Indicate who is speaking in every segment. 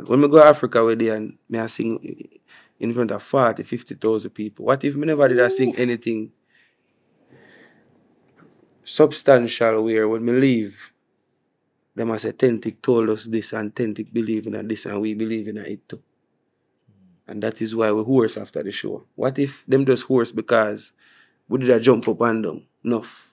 Speaker 1: When we go to Africa with and me I sing in front of 40, 50,000 people. What if me never did I sing anything substantial where when me leave, them I say Tentic told us this and Tentic believe in this and we believe in it too. And that is why we horse after the show. What if them just horse because we did a jump up and down? Enough.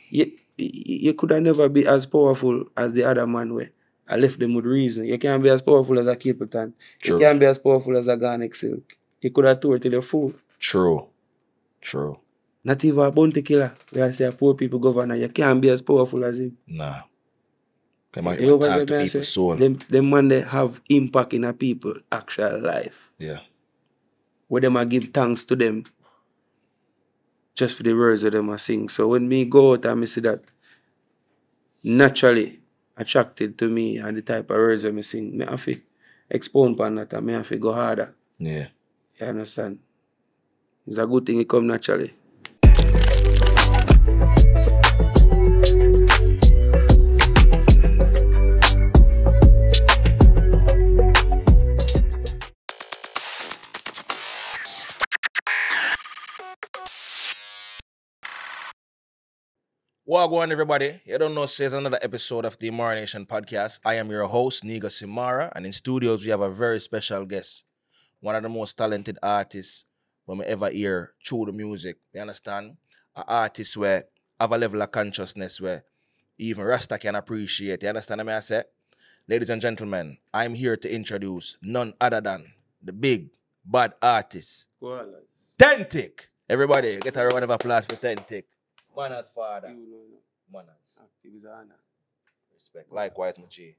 Speaker 1: You could have never be as powerful as the other man where I left them with reason. You can't be as powerful as a Capleton. You can't be as powerful as a Garnic Silk. You could have toured till you're full.
Speaker 2: True.
Speaker 1: Not even a bounty killer. Where I say a poor people governor, you can't be as powerful as him.
Speaker 2: Nah. Come on, you talk to people's soul.
Speaker 1: Them man they have impact in a people's actual life.
Speaker 2: Yeah.
Speaker 1: Where them I give thanks to them just for the words that them I sing. So when me go out and me see that naturally attracted to me and the type of words that I sing, me have to expound upon that and me have to go harder.
Speaker 2: Yeah.
Speaker 1: You understand? It's a good thing it come naturally.
Speaker 2: Well, go on, everybody. You don't know, says another episode of the Imara Nation podcast. I am your host, Negusimara, and in studios we have a very special guest, one of the most talented artists when we ever hear through the music. You understand? An artist where have a level of consciousness where even Rasta can appreciate. You understand what I say? Ladies and gentlemen, I'm here to introduce none other than the big bad artist,
Speaker 1: Gwallaz.
Speaker 2: Tentic. Everybody, get a round of applause for Tentic. Manners, father. Manners. Respect. Likewise, my G.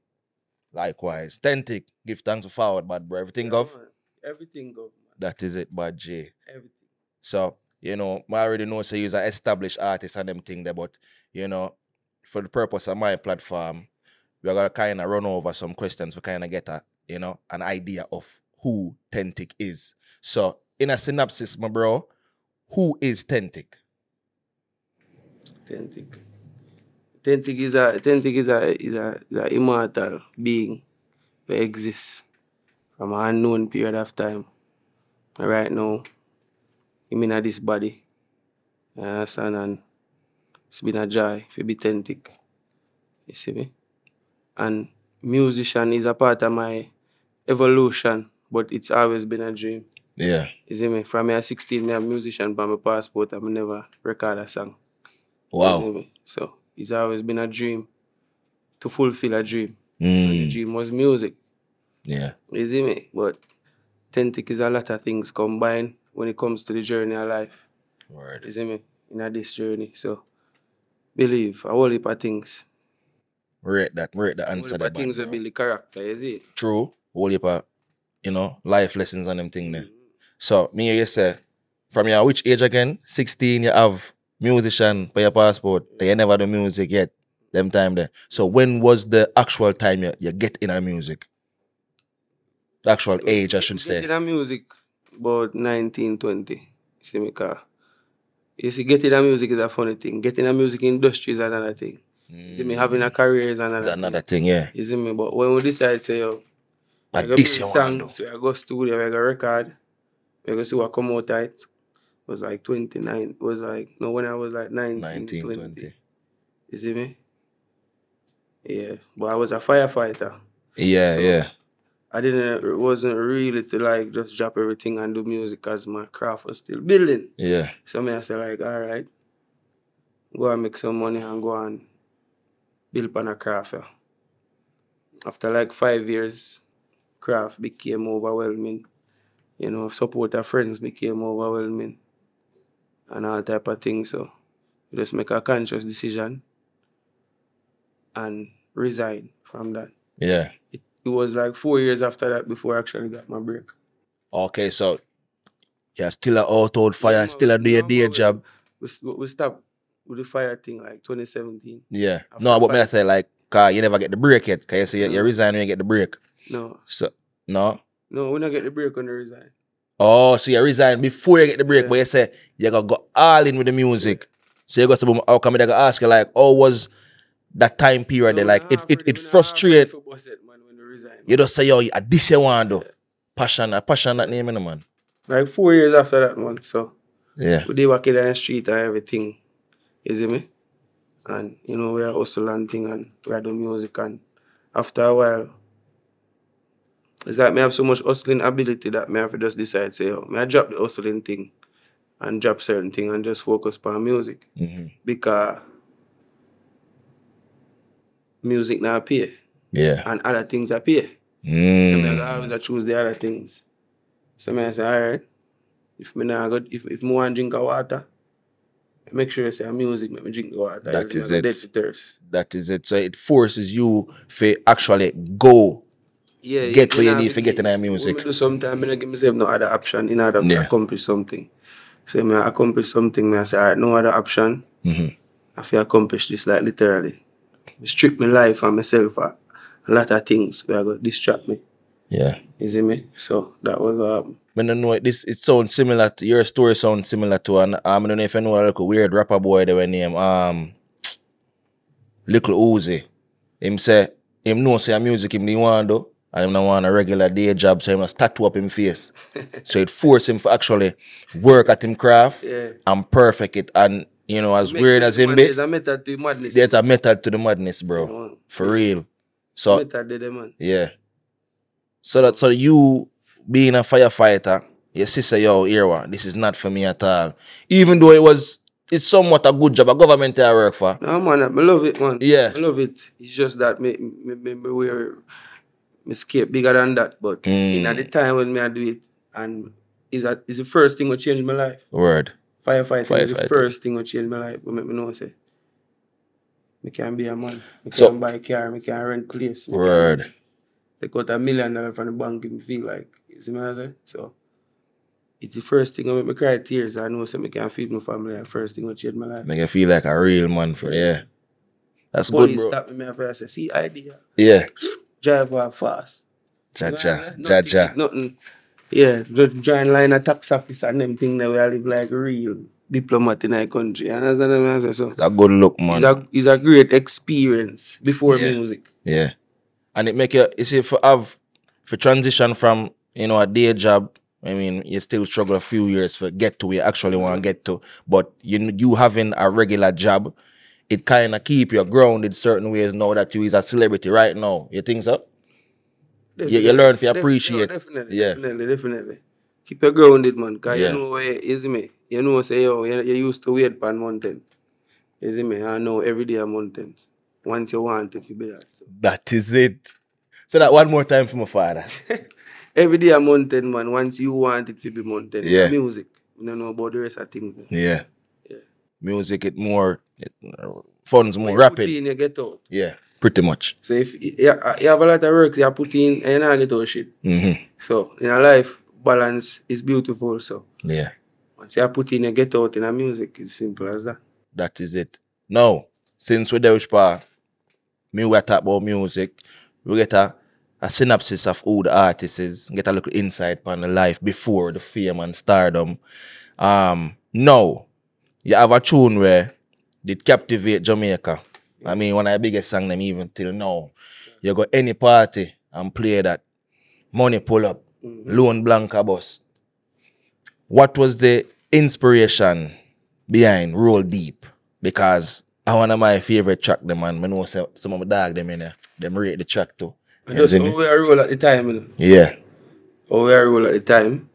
Speaker 2: Likewise. Tentic, give thanks for forward, bad bro. Everything go?
Speaker 1: Everything go.
Speaker 2: That is it, bad G.
Speaker 1: Everything.
Speaker 2: So, you know, I already know so you're an established artist and them thing there, but, you know, for the purpose of my platform, we're going to kind of run over some questions to kind of get a, you know, an idea of who Tentic is. So, in a synopsis, my bro, who is Tentic?
Speaker 1: Tentic is a immortal being that exists from an unknown period of time. And right now, I'm in this body. You understand? And it's been a joy to be Tentic. You see me? And musician is a part of my evolution, but it's always been a dream.
Speaker 2: Yeah.
Speaker 1: You see me? From me 16, I'm a musician by my passport. I've never recorded a song.
Speaker 2: Wow.
Speaker 1: You see me? So it's always been a dream to fulfill a dream. And the dream was music.
Speaker 2: Yeah.
Speaker 1: You see me? But Tentic is a lot of things combined when it comes to the journey of life.
Speaker 2: Word.
Speaker 1: You see me? In this journey. So believe a whole heap of things.
Speaker 2: Rate that answer.
Speaker 1: A whole heap of things will build the character, you see?
Speaker 2: True. Whole heap of, you know, life lessons and them thing there. So me you say, from your which age again? 16 you have musician for your passport. You never do music yet. Them time there. So when was the actual time you get in the music? The actual age, I should say.
Speaker 1: Get in the music about 19, 20. You see me, car. You see, getting the music is a funny thing. Getting the music industry is another thing. You see me, having a career is another thing.
Speaker 2: Yeah.
Speaker 1: You see me, but when we decide, say, yo, we're going to play songs, we're going to go studio, we're going to record, we're going to see what come out of it. It was like 29. It was like, no, when I was like 19, 20. You see me? Yeah. But I was a firefighter.
Speaker 2: Yeah,
Speaker 1: so
Speaker 2: yeah.
Speaker 1: It wasn't really to like just drop everything and do music because my craft was still building.
Speaker 2: Yeah.
Speaker 1: So I said like, all right, go and make some money and go and build on a craft. Yeah. After like 5 years, craft became overwhelming. You know, support of friends became overwhelming. And all type of things. So you just make a conscious decision and resign from that.
Speaker 2: Yeah.
Speaker 1: It was like 4 years after that before I actually got my break.
Speaker 2: Okay, so you're still an out fire, still a day job.
Speaker 1: We stopped with the fire thing like 2017.
Speaker 2: Yeah. No, but I say like, cause you never get the break yet. Cause you say you resign when you get the break.
Speaker 1: No.
Speaker 2: So no?
Speaker 1: No, we not get the break when you resign.
Speaker 2: Oh, so you resign before you get the break, but you say you gotta go all in with the music. Yeah. So you got to how come they ask you like, oh, was that time period there? Like it frustrates.
Speaker 1: resign.
Speaker 2: You just say, yo, this you want to do. Passion that name, man.
Speaker 1: Like 4 years after that, man. So
Speaker 2: Yeah.
Speaker 1: we did walk in the street and everything. You see me? And you know, we are hustle and thing and we are doing music, and after a while, it's like me have so much hustling ability that me have to just decide, say, yo, me I drop the hustling thing and drop certain thing and just focus on music. Because music now pay.
Speaker 2: Yeah.
Speaker 1: And other things are pay. So me always choose the other things. So me I say, alright, if me now got if me want drink of water, make sure I say music make me drink the water.
Speaker 2: That is
Speaker 1: Dead
Speaker 2: it.
Speaker 1: to thirst.
Speaker 2: That is it. So it forces you to actually go.
Speaker 1: Yeah,
Speaker 2: Get where you need to get in that music.
Speaker 1: When I do sometimes, I give myself no other option in order to accomplish something. So when I accomplish something, I say, alright, no other option. I have to accomplish this, like literally. I strip my life and myself a lot of things where I got distract me.
Speaker 2: Yeah.
Speaker 1: You see me? So that was what happened.
Speaker 2: I don't know, it sounds similar to, your story sounds similar to, and I don't know if you know like a weird rapper boy that we name Little Uzi. Him say, him know say music him the want do, and him don't want a regular day job, so him must tattoo up him face. So it forced him to actually work at him craft and perfect it. And you know, as weird as him be,
Speaker 1: there's a method to madness.
Speaker 2: there's a method to the madness, bro.
Speaker 1: Yeah,
Speaker 2: for real. So
Speaker 1: method to the man.
Speaker 2: yeah. So you being a firefighter, your sister, yo, here what, this is not for me at all. Even though it's somewhat a good job, a government I work for.
Speaker 1: No man, I love it, man.
Speaker 2: Yeah.
Speaker 1: I love it. It's just that me wear me scape bigger than that. But in at the time when me I do it, and is the first thing that changed my life.
Speaker 2: Word.
Speaker 1: Firefighting is the first thing that changed my life. What make me know say me can be a man. Me can buy a car, me can rent place.
Speaker 2: Word.
Speaker 1: Take out $1 million from the bank and me feel like, you see what I say? So it's the first thing that make me cry tears. I know so I can feed my family. The first thing that changed my life.
Speaker 2: Make you feel like a real man for That's
Speaker 1: Police
Speaker 2: good, bro.
Speaker 1: stop me after I say, see idea.
Speaker 2: Yeah.
Speaker 1: Drive off fast.
Speaker 2: Jaja.
Speaker 1: Nothing. Yeah, just join line a tax office and them thing that we live like real diplomat in our country. You understand what I say? So
Speaker 2: It's a good look, man.
Speaker 1: It's a great experience before music.
Speaker 2: Yeah. And it make you see, for transition from, you know, a day job, I mean, you still struggle a few years for get to where you actually want to get to. But you having a regular job, it kind of keep you grounded certain ways now that you is a celebrity right now. You think so? You learn to appreciate.
Speaker 1: Definitely. Keep you grounded, man. Because you know where you see me. You know, say, yo, you used to wait on mountain. You see me? I know every day a mountain. Once you want it, you be that. So.
Speaker 2: That is it. So that one more time for my father.
Speaker 1: Every day a mountain, man. Once you want it to be mountain.
Speaker 2: Yeah.
Speaker 1: Music. You don't know about the rest of things.
Speaker 2: Yeah. Music, funds more rapid.
Speaker 1: Put in, you get out.
Speaker 2: Yeah. Pretty much.
Speaker 1: So if you have a lot of work, you put in and you not get out shit. So in a life, balance is beautiful. So
Speaker 2: yeah.
Speaker 1: Once you put in, you get out in a music. It's simple as that.
Speaker 2: That is it. Now, since we're there, we talk about music, we get a synopsis of who the artist is, get a little insight on the life before the fame and stardom. Now, you have a tune where it captivate Jamaica. I mean, one of the biggest songs them even till now. You go any party and play that. Money pull up, Lone Blanca bus. What was the inspiration behind Roll Deep? Because one of my favorite track, them, and I know some of my dog them in there, them rate the track too.
Speaker 1: And that's how we roll at the time, you know?
Speaker 2: Yeah.
Speaker 1: How we roll at the time.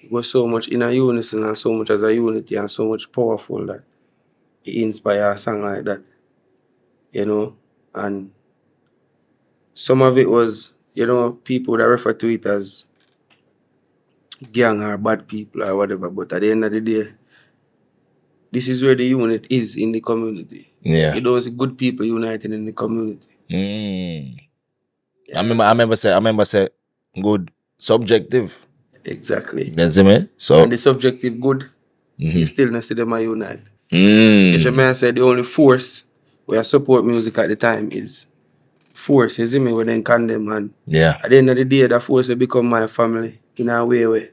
Speaker 1: It was so much in a unison and so much as a unity and so much powerful that it inspire a song like that. You know? And some of it was, you know, people that refer to it as gang or bad people or whatever, but at the end of the day, this is where the unit is in the community.
Speaker 2: Yeah.
Speaker 1: You don't see good people united in the community.
Speaker 2: Yeah. I remember say good subjective.
Speaker 1: Exactly.
Speaker 2: You see me? So
Speaker 1: and the subjective good, you still not see them are unite.
Speaker 2: You
Speaker 1: may say the only force where I support music at the time is force, you see me, when they condemn, and at the end of the day, that force will become my family in a way where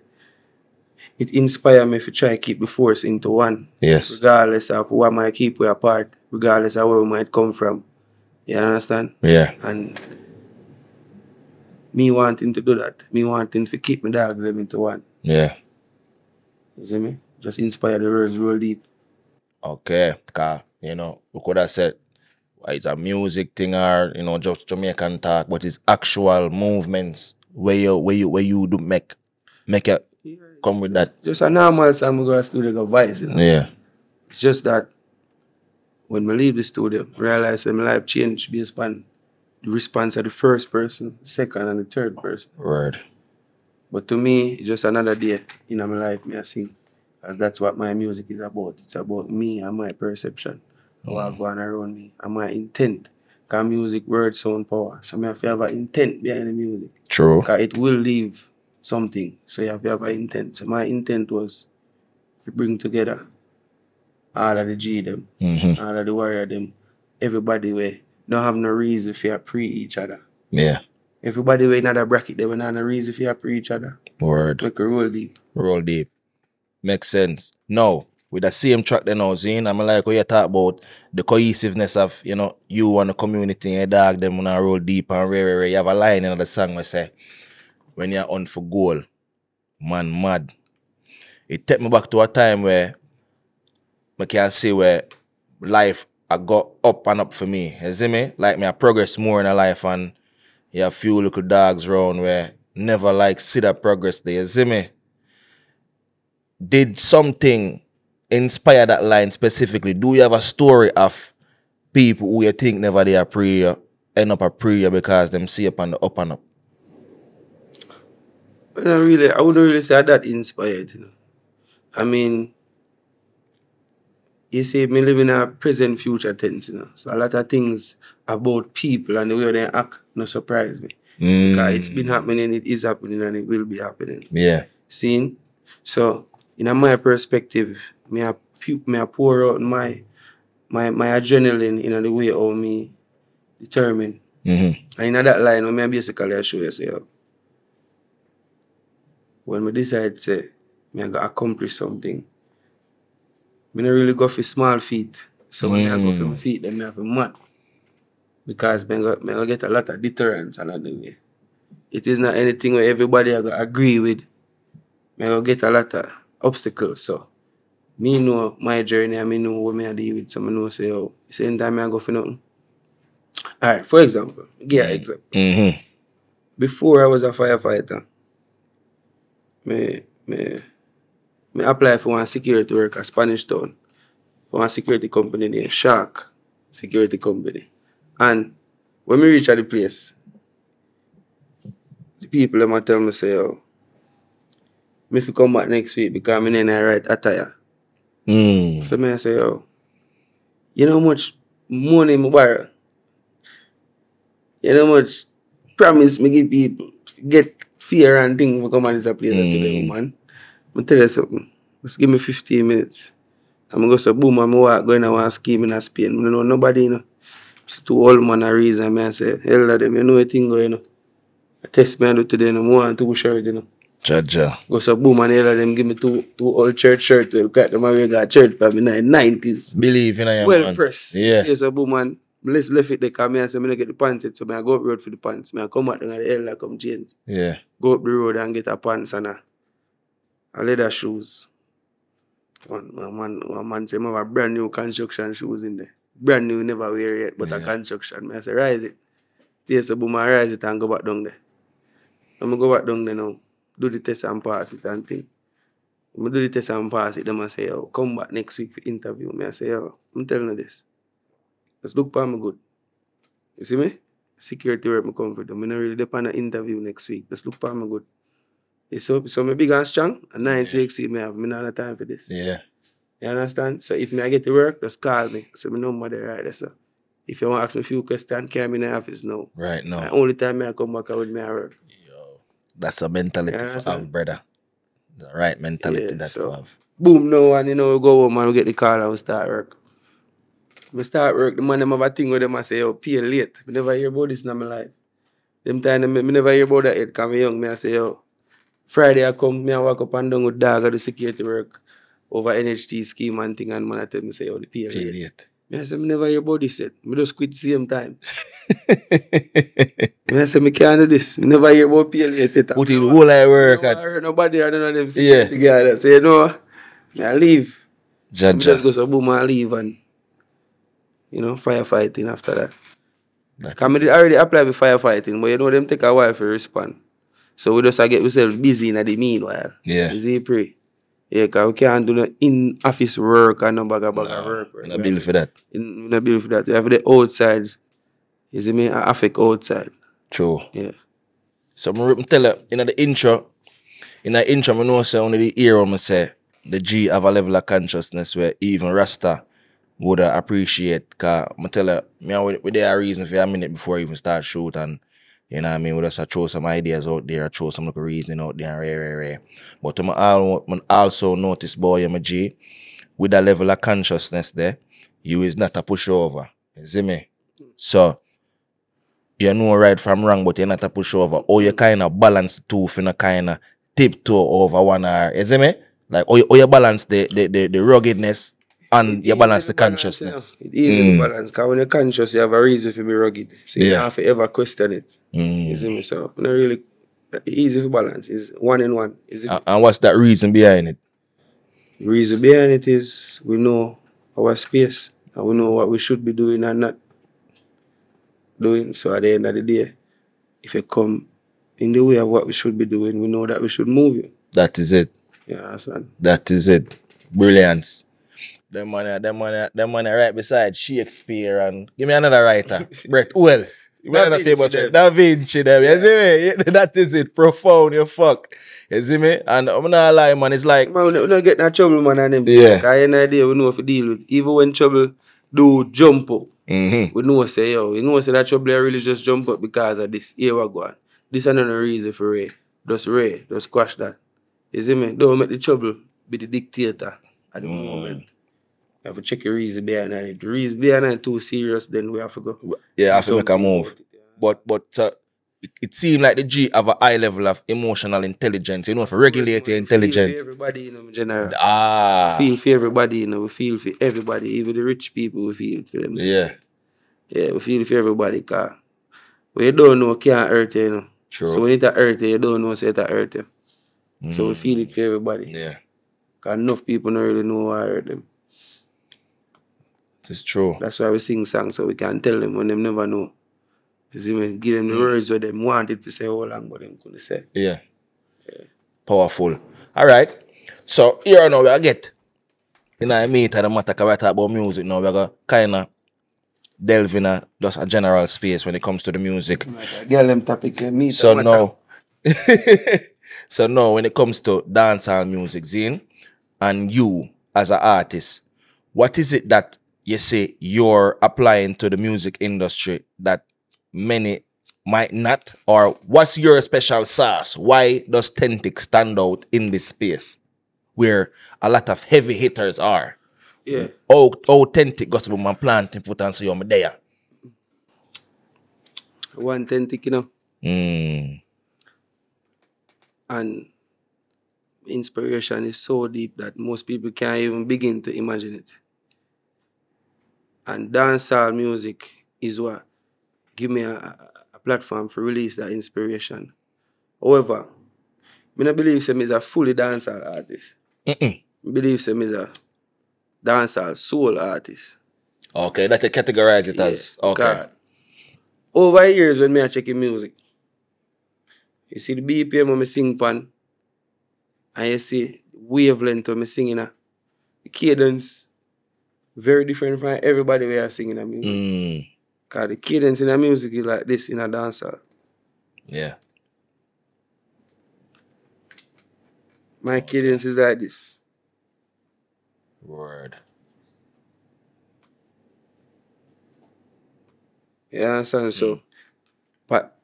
Speaker 1: it inspires me to try to keep the force into one.
Speaker 2: Yes.
Speaker 1: Regardless of what might keep we apart, regardless of where we might come from. You understand?
Speaker 2: Yeah.
Speaker 1: And me wanting to do that. Me wanting to keep my dogs them into one.
Speaker 2: Yeah.
Speaker 1: You see me? Just inspire the words roll deep.
Speaker 2: Okay. Cause, we could have said it's a music thing or just Jamaican talk, but it's actual movements where you do make it come with that.
Speaker 1: Just a normal song we go to studio go voice,
Speaker 2: Yeah.
Speaker 1: It's just that when I leave the studio, I realize that my life changed based on the response of the first person, second and the third person.
Speaker 2: Word.
Speaker 1: But to me, it's just another day in my life, me I sing. Because that's what my music is about. It's about me and my perception. What going around me and my intent. Because music, word, sound, power. So I have to have an intent behind the music.
Speaker 2: True.
Speaker 1: Because it will leave something. So you have to have an intent. So my intent was to bring together all of the G them, all of the warrior them, everybody where don't have no reason for pre each other.
Speaker 2: Yeah.
Speaker 1: Everybody where in another bracket, they don't have no reason for pre each other.
Speaker 2: Word.
Speaker 1: Like a roll deep.
Speaker 2: Roll deep. Makes sense. Now, with the same track then now, Zine, I'm like when you talk about the cohesiveness of, you and the community and your dog, them when I roll deep and rare. You have a line in the song where say, when you're on for goal, man mad. It take me back to a time where I can see where life I got up and up for me. You see me? Like me I progress more in a life and you have few little dogs around where never like see that progress there. You see me? Did something inspire that line specifically? Do you have a story of people who you think never they are prayer end up a prayer because them see up on the up and up?
Speaker 1: I wouldn't really say that inspired, I mean, you see, me live in a present future tense, So a lot of things about people and the way they act no surprise me. Because it's been happening, it is happening, and it will be happening.
Speaker 2: Yeah.
Speaker 1: Seen? So, in my perspective, me I pour out my adrenaline in the way how me determine. And in that line, when I basically show you, say, when I decide, say, me I go accomplish something, I don't really go for small feet. So when I go for my feet, then I have a mad. Because I go get a lot of deterrence along the way. It is not anything where everybody I go agree with. I go get a lot of obstacles. So me know my journey and me know what I deal with. So I know say, same time I go for nothing. Alright, for example, give an example. Before I was a firefighter, me apply for one security work at Spanish Town. For one security company named Shark Security Company. And when we reach at the place, the people them tell me say, me if you come back next week because I'm in the right attire. So me I say, you know how much money me borrow? You know how much promise me give people get fear and things for come and this place today, man. I tell you something. Just give me 15 minutes. I'm going to go so boom and I walk going and scheme in Spain. I don't know nobody, So to all man a reason, I say, hell of them, you know a thing going, I test me and do today, I want two shirt,
Speaker 2: Jaja.
Speaker 1: Go so boom and hell of them give me two old church shirt. Look at them, I got church from in the 90s.
Speaker 2: Believe in I
Speaker 1: Well
Speaker 2: man.
Speaker 1: pressed.
Speaker 2: Yeah.
Speaker 1: See, so boom and let's left it there because I say, I get the pants, so I go up the road for the pants. I come out and the hell I come change.
Speaker 2: Yeah.
Speaker 1: Go up the road and get a pants and a leather shoes. One man say, I have a brand new construction shoes in there. Brand new, never wear yet, but a construction. I say, rise it. Yes, so boom, I rise it and go back down there. I'm go back down there now. Do the test and pass it and thing. I do the test and pass it. Them I say, come back next week for interview. I say, I'm telling you this. Just look for me good. You see me? Security work me come for them. I don't really depend on an interview next week. Just look for me good. So me big and strong, and 960 me have. Me not have time for this.
Speaker 2: Yeah.
Speaker 1: You understand? So if I get to work, just call me. So my number there right there, so. If you want to ask me a few questions, come in the office now.
Speaker 2: Right now.
Speaker 1: The only time I come back with me at work.
Speaker 2: Yo, that's a mentality for have, brother. The right mentality to have.
Speaker 1: Boom, now and we go home and we get the car and we start work. I start work, the man them have a thing with them and say, pay late. I never hear about this in my life. Them time I never hear about that yet because I'm young. I say, Friday I come, I walk up and down with dog at the security work over NHT scheme and thing and man I tell me say, the pay late. I say, I never hear about this yet. I just quit same time. I say, I can't do this. I never hear about PLA theta.
Speaker 2: Put in the whole I work.
Speaker 1: I heard nobody, I don't know them
Speaker 2: Yeah.
Speaker 1: together. Say, you know, I leave. I
Speaker 2: Jaja.
Speaker 1: just go to boom and leave and, you know, firefighting after that. Because I already applied for firefighting, but you know, them take a while for respond. So we just get ourselves busy in the meanwhile.
Speaker 2: Yeah.
Speaker 1: Busy pray. Yeah, because we can't do no in-office work and no bag of work.
Speaker 2: I'm not built for that.
Speaker 1: I'm not built for that. We have the outside. You see me? I affect outside.
Speaker 2: True.
Speaker 1: Yeah.
Speaker 2: So I'm tell you, in the intro, I know say only the ear when I say the G have a level of consciousness where even Rasta would appreciate. Because I tell you, we there a reason for a minute before I even start shoot, and you know what I mean, we just throw some ideas out there, throw some little reasoning out there, and rare. But I also notice, boy, I'm a G, with that level of consciousness there, you is not a pushover. You see me? So you know right from wrong, but you're not a pushover. Or you kind of balance the two for kind of tiptoe over one hour. You see me? Like, or you balance the ruggedness and you balance the consciousness.
Speaker 1: It's easy to balance. Because when you're conscious, you have a reason to be rugged. So you don't have to ever question it. You see me? So not really easy to balance. It's one in one.
Speaker 2: And what's that reason behind it?
Speaker 1: The reason behind it is we know our space and we know what we should be doing and not doing. So at the end of the day, if you come in the way of what we should be doing, we know that we should move you.
Speaker 2: That is it.
Speaker 1: Yeah, son.
Speaker 2: That is it. Brilliance. Them money right beside Shakespeare and give me another writer. Brett, who else? Another famous writer. Da Vinci them. You see me? That is it. Profound, you fuck. You see me? And I'm not lying, man. It's like,
Speaker 1: Man, we don't get no trouble, man, and them.
Speaker 2: Yeah.
Speaker 1: Because any idea we know if we deal with. Even when trouble do jump up,
Speaker 2: mm-hmm.
Speaker 1: we know say, yo, we know say that trouble really just jump up because of this. Here we go on. This is another reason for Ray. Just squash that. You see me? Don't make the trouble be the dictator at the moment. You have to check your reason behind it. If the reason behind it too serious, then we have to go.
Speaker 2: Yeah, have to make a move. But it seems like the G have a high level of emotional intelligence, you know, for regulate your intelligence.
Speaker 1: Feel for everybody, you know, in general.
Speaker 2: Feel
Speaker 1: for everybody, you know, we feel for everybody. Even the rich people, we feel for them.
Speaker 2: Yeah.
Speaker 1: Yeah, we feel for everybody, because what you don't know can't hurt you, you know.
Speaker 2: True.
Speaker 1: So when it hurt you, you don't know say it hurt you. So we feel it for everybody.
Speaker 2: Yeah.
Speaker 1: Because enough people don't really know what hurt them.
Speaker 2: It's true.
Speaker 1: That's why we sing songs, so we can tell them when they never know. You see me? Give them the words where they wanted to say how long, but they couldn't say.
Speaker 2: Yeah. Powerful. All right. So here now we get. You know, I meet and the matter can talk about music now. We're going to kind of delve in just a general space when it comes to the music.
Speaker 1: Girl, them topic, meet
Speaker 2: so now, so now when it comes to dancehall music, Zine, and you as an artist, what is it that you say you're applying to the music industry that many might not? Or what's your special sauce? Why does Tentic stand out in this space where a lot of heavy hitters are?
Speaker 1: Yeah.
Speaker 2: Authentic gospel man planting foot and say, I'm there.
Speaker 1: One Tentic, you know. And inspiration is so deep that most people can't even begin to imagine it. And dancehall music is what give me a platform for release that inspiration. However, I don't believe I'm a fully dancehall artist. I believe I'm a dancehall soul artist.
Speaker 2: Okay, that you categorize it as. Okay.
Speaker 1: Over years when I check music, you see the BPM when I sing pan, and you see wavelength when I sing in the cadence very different from everybody we are singing a music. Because the cadence in the music is like this in a dancer.
Speaker 2: Yeah.
Speaker 1: My cadence is like this.
Speaker 2: Word.
Speaker 1: You understand? So, but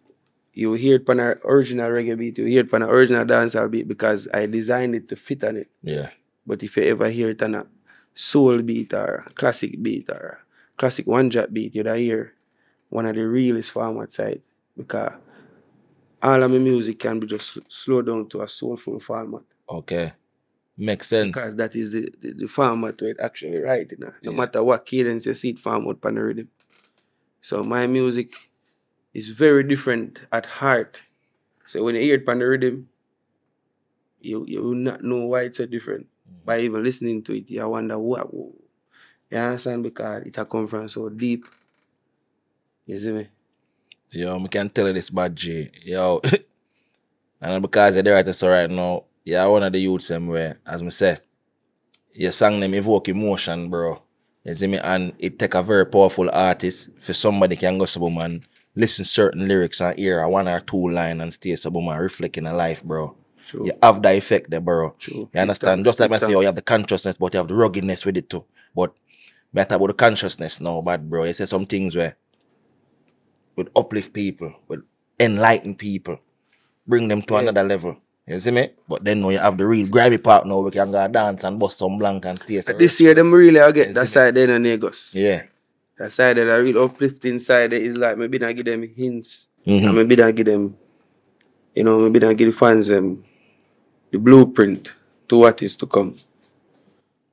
Speaker 1: you hear it on an original reggae beat, you hear it on an original dancehall beat because I designed it to fit on it.
Speaker 2: Yeah.
Speaker 1: But if you ever hear it on a soul beat or a classic beat or a classic one-drop beat, you'd hear one of the realest format side, because all of my music can be just slowed down to a soulful format.
Speaker 2: Okay. Makes sense.
Speaker 1: Because that is the format where it actually right, you know? No matter what cadence you see it form out on the rhythm. So my music is very different at heart. So when you hear it on the rhythm, you will not know why it's so different. By even listening to it, you wonder what. You understand? Because it come from so deep. You see me?
Speaker 2: Yo, I can tell you this bad G. Yo, and because you're there so right now, yeah, one of the youths them where, as me say, your song them evoke emotion, bro. You see me? And it take a very powerful artist for somebody can go so man, listen certain lyrics and hear a 1 or 2 line and stay so man reflecting a life, bro.
Speaker 1: True.
Speaker 2: You have the effect there, bro.
Speaker 1: True.
Speaker 2: You understand? Just like I say, you have the consciousness, but you have the ruggedness with it too. But better about the consciousness now, bad bro. You say some things where would uplift people, would enlighten people, bring them to another level. You see me? But then now you have the real grimy part now. We can go dance and bust some blank and stay. So
Speaker 1: this year, them really I get that side then in Negus.
Speaker 2: Yeah.
Speaker 1: That side that I real uplifting side is like maybe not give them hints. And maybe not give them, you know, maybe not give the fans them the blueprint to what is to come.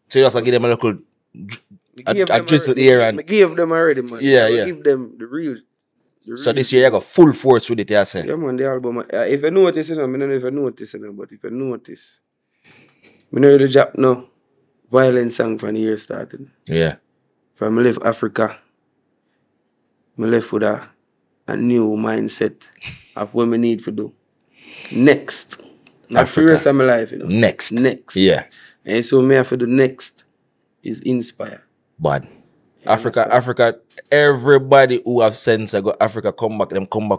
Speaker 2: So you also give them a little drizzle here and
Speaker 1: I give them already, man.
Speaker 2: Yeah,
Speaker 1: I give them the real.
Speaker 2: So this year you got full force with it, you say?
Speaker 1: Yeah, man, the album. If you notice, you know, I don't know if you notice, you know, but if you notice, I know the job no violent song from the year started.
Speaker 2: Yeah.
Speaker 1: From I left Africa, I left with a new mindset of what we need to do. Next. Not for the rest of my life, you know.
Speaker 2: Next.
Speaker 1: Yeah. And so me have to do next is inspire.
Speaker 2: Bad. Africa, everybody who have sense I go Africa come back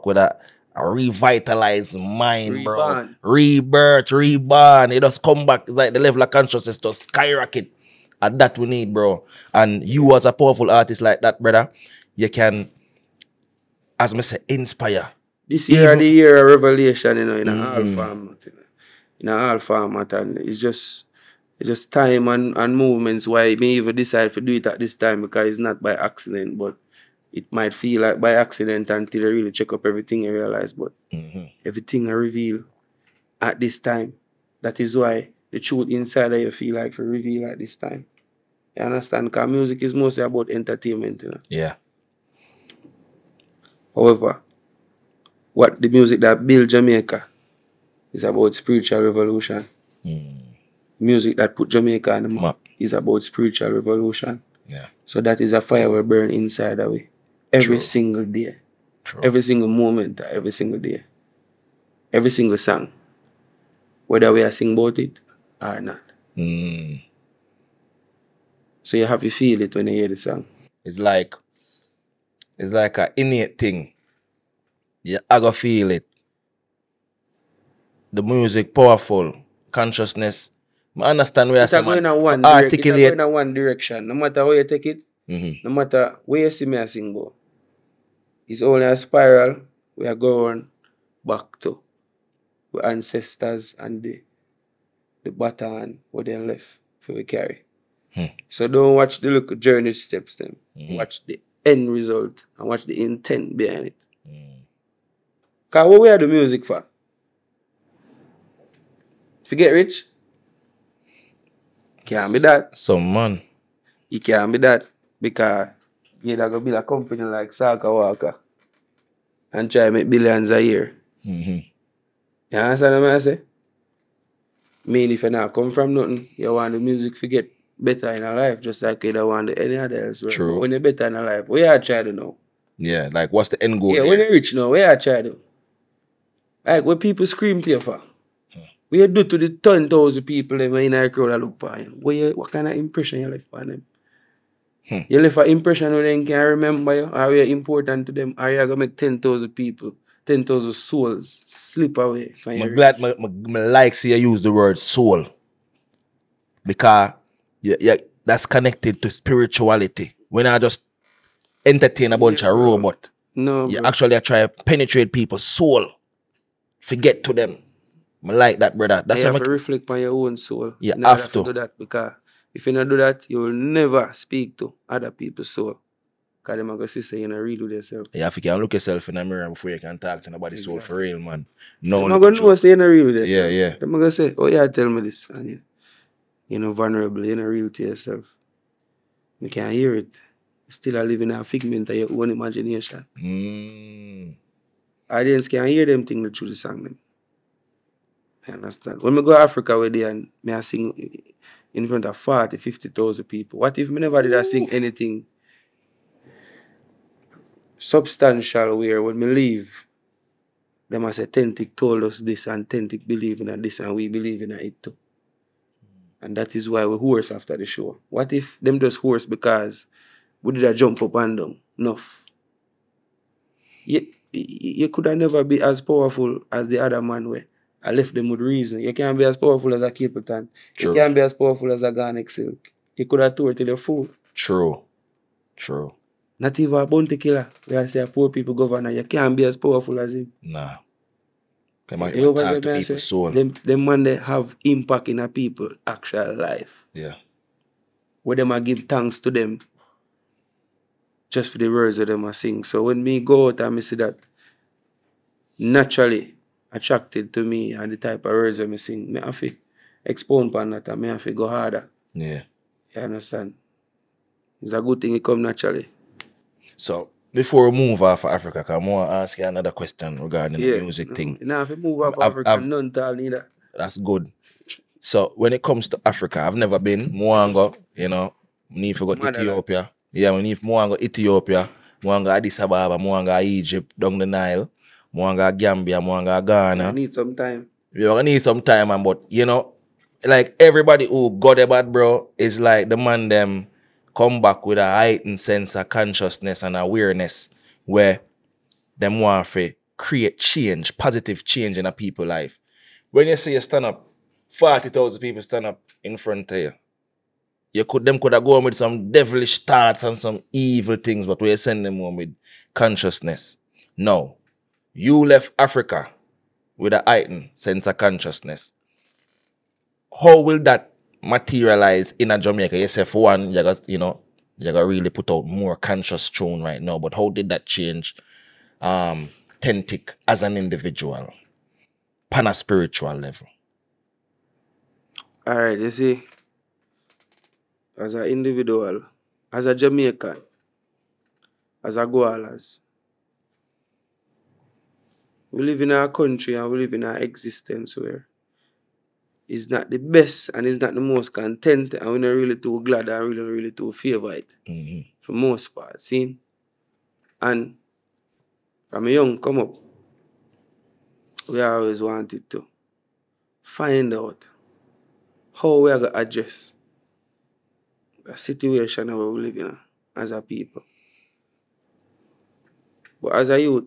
Speaker 2: with a revitalized mind, bro. Rebirth, reborn. It just come back like the level of consciousness to skyrocket. And that we need, bro. And you as a powerful artist like that, brother, you can, as I say, inspire.
Speaker 1: This year the year of revelation, you know, in all format, you know. In all format, and it's just time and movements why me even decide to do it at this time, because it's not by accident, but it might feel like by accident until you really check up everything and realize, but everything I reveal at this time. That is why the truth inside of you feel like to reveal at this time. You understand? Because music is mostly about entertainment, you know.
Speaker 2: Yeah.
Speaker 1: However, what the music that built Jamaica is about spiritual revolution. Music that put Jamaica on the map is about spiritual revolution.
Speaker 2: Yeah.
Speaker 1: So that is a fire we burn inside of we every single day.
Speaker 2: True.
Speaker 1: Every single moment, every single day. Every single song. Whether we are sing about it or not. So you have to feel it when you hear the song.
Speaker 2: It's like an innate thing. Yeah, I go feel it. The music powerful, consciousness. I understand where
Speaker 1: it's going in one direction. No matter where you take it, no matter where you see me a sing go. It's only a spiral we are going back to the ancestors and the baton what they left for we carry. So don't watch the little journey steps then. Watch the end result and watch the intent behind it. Because what we are the music for? If you get rich, can't be that.
Speaker 2: Some man.
Speaker 1: You can't be that because you're going to build a company like Saka Walker and try to make billions a year. You understand what I say? Mean if you not come from nothing, you want the music to get better in a life, just like you don't want any other else. Right?
Speaker 2: True.
Speaker 1: But when you're better in a life, what you are trying to know?
Speaker 2: Yeah, like what's the end goal?
Speaker 1: Yeah, when you're rich now, what you are trying to do? Like what people scream to you for? What you do to the 10,000 people that in a crowd that look for you? What kind of impression you left on them? You left an impression who they can remember you, or you're important to them, or you're going to make 10,000 people, 10,000 souls slip away from you.
Speaker 2: I'm glad I like see you use the word soul. Because that's connected to spirituality. When I just entertain a bunch of robots, you actually try to penetrate people's soul. Forget to them. I like that, brother. That's
Speaker 1: you have to reflect on your own soul.
Speaker 2: You have to
Speaker 1: do that, because if you don't do that, you will never speak to other people's soul. Because they're going to say you're not real with yourself.
Speaker 2: Yeah, if you can look yourself in the mirror before you can talk to nobody's soul for real, man. No,
Speaker 1: they're going to know say you're not real with yourself.
Speaker 2: Yeah.
Speaker 1: They're going to say, oh yeah, tell me this. And you're not vulnerable, you're not real to yourself. You can't hear it. You still are living a figment of your own imagination. Audience can't hear them things through the song. Them. I understand. When we go to Africa where they and me I sing in front of 40, 50,000 people. What if me never did I sing anything substantial where when me leave, them as authentic told us this and authentic believe in this and we believe in it too. And that is why we horse after the show. What if them just horse because we did a jump up and down? Enough. You could have never be as powerful as the other man where I left them with reason. You can't be as powerful as a Capleton. You can't be as powerful as a Garnet Silk. You could have toured till you're full.
Speaker 2: True.
Speaker 1: Not even a bounty killer. Where I say a poor people governor, you can't be as powerful as him.
Speaker 2: Nah.
Speaker 1: You talk to people's soul. Them man they have impact in a people's actual life.
Speaker 2: Yeah.
Speaker 1: Where them I give thanks to them just for the words that them I sing. So when me go out and I see that naturally attracted to me and the type of words that I sing, I have to expound upon that and I have to go harder.
Speaker 2: Yeah.
Speaker 1: You understand? It's a good thing it come naturally.
Speaker 2: So before we move off of Africa, I want to ask you another question regarding the music thing.
Speaker 1: You know, if you move off Africa, none tall neither.
Speaker 2: That's good. So when it comes to Africa, I've never been. Moango, you know, need to go to Ethiopia. Yeah, we need Moango Ethiopia, Moango Addis Ababa, Moango Egypt, down the Nile, Moango Gambia, Moango Ghana.
Speaker 1: I need some time.
Speaker 2: You're gonna need some time, man, but you know, like everybody who got about, bro, is like the man them come back with a heightened sense of consciousness and awareness where them want to create change, positive change in a people's life. When you see you stand up, 40,000 people stand up in front of you, could have gone with some devilish thoughts and some evil things, but we send them home with consciousness. No. You left Africa with a heightened sense of consciousness. How will that materialize in a Jamaica? You say for one, you gotta really put out more conscious tune right now, but how did that change Tentic as an individual on a spiritual level?
Speaker 1: Alright, you see, as an individual, as a Jamaican, as a Gwallaz, we live in a country and we live in an existence where it's not the best and it's not the most content and we're not really too glad and really too favorite for most part, see? And from a young come up, we always wanted to find out how we are going to address the situation that we live in as a people. But as a youth,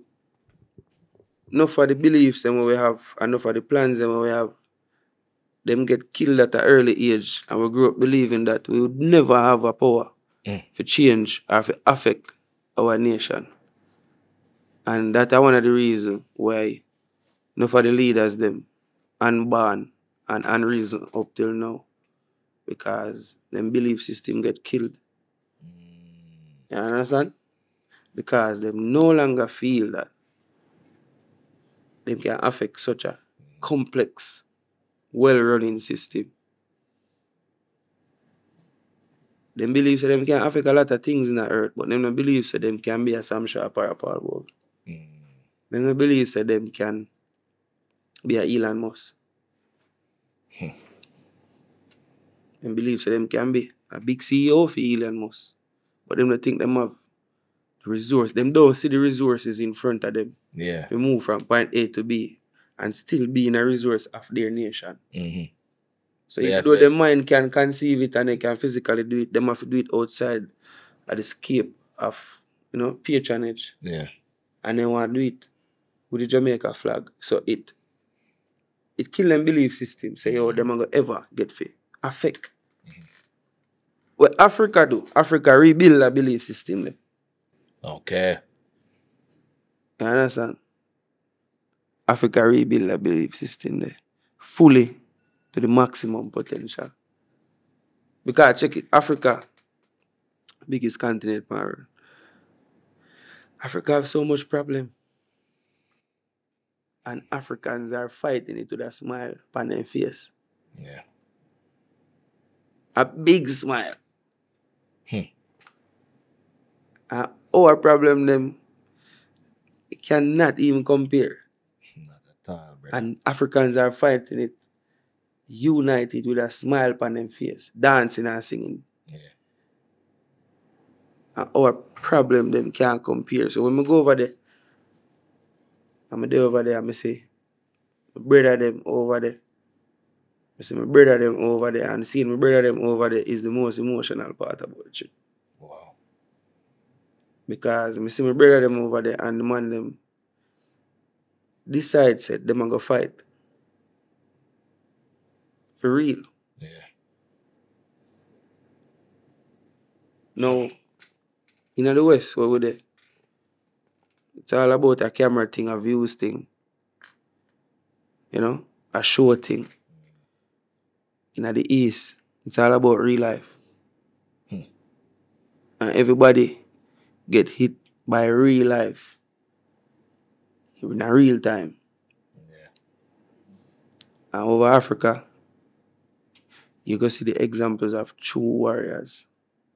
Speaker 1: enough of the beliefs that we have, enough of the plans that we have, them get killed at an early age and we grew up believing that we would never have a power to change or to affect our nation. And that's one of the reasons why enough of the leaders them unborn and unreason up till now. Because them belief system get killed. You understand? Because them no longer feel that them can affect such a complex, well-running system. Them believe that them can affect a lot of things in the earth, but them don't believe that them can be a Sam Sharp or a Paul Wall. Them don't believe that them can be a Elon Musk. Them believe that them can be a big CEO for Elon Musk. But them don't think them have the resource. Them don't see the resources in front of them.
Speaker 2: Yeah.
Speaker 1: They move from point A to B and still be in a resource of their nation. So even though their mind can conceive it and they can physically do it, they have to do it outside of the scape of, patronage.
Speaker 2: Yeah.
Speaker 1: And they want to do it with the Jamaica flag. So it kill them belief system. Say, them are going to ever get fit. Affect. What Africa do, Africa rebuild a belief system. Then.
Speaker 2: Okay.
Speaker 1: You understand? Africa rebuild a belief system there. Fully to the maximum potential. Because check it, Africa, biggest continent, man. Africa have so much problem. And Africans are fighting it with a smile on their face.
Speaker 2: Yeah.
Speaker 1: A big smile.
Speaker 2: Hmm.
Speaker 1: Our problem them cannot even compare.
Speaker 2: Not at all, brother.
Speaker 1: And Africans are fighting it united with a smile on them face, dancing and singing.
Speaker 2: Yeah.
Speaker 1: And our problem them can't compare. So when we go over there, I'm there over there, I say, my brother them over there. I say my brother them over there, and seeing my brother them over there is the most emotional part about the trip.
Speaker 2: Wow.
Speaker 1: Because I see my brother them over there and the man them decide said them go fight. For real.
Speaker 2: Yeah.
Speaker 1: Now, in the West, where we there, it's all about a camera thing, a views thing. You know? A show thing. In the East, it's all about real life.
Speaker 2: Hmm.
Speaker 1: And everybody get hit by real life. In a real time.
Speaker 2: Yeah.
Speaker 1: And over Africa, you go see the examples of true warriors,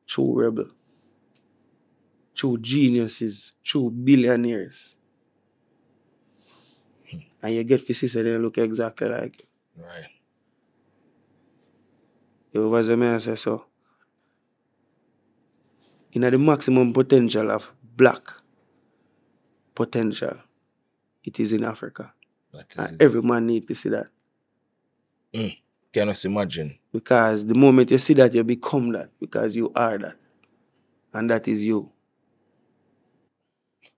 Speaker 1: true rebels, true geniuses, true billionaires. And you get to see so they look exactly like you.
Speaker 2: Right.
Speaker 1: You was a man say so. In the maximum potential of black potential, it is in Africa.
Speaker 2: That is
Speaker 1: And
Speaker 2: it.
Speaker 1: every man need to see that.
Speaker 2: Can you imagine?
Speaker 1: Because the moment you see that, you become that. Because you are that. And that is you.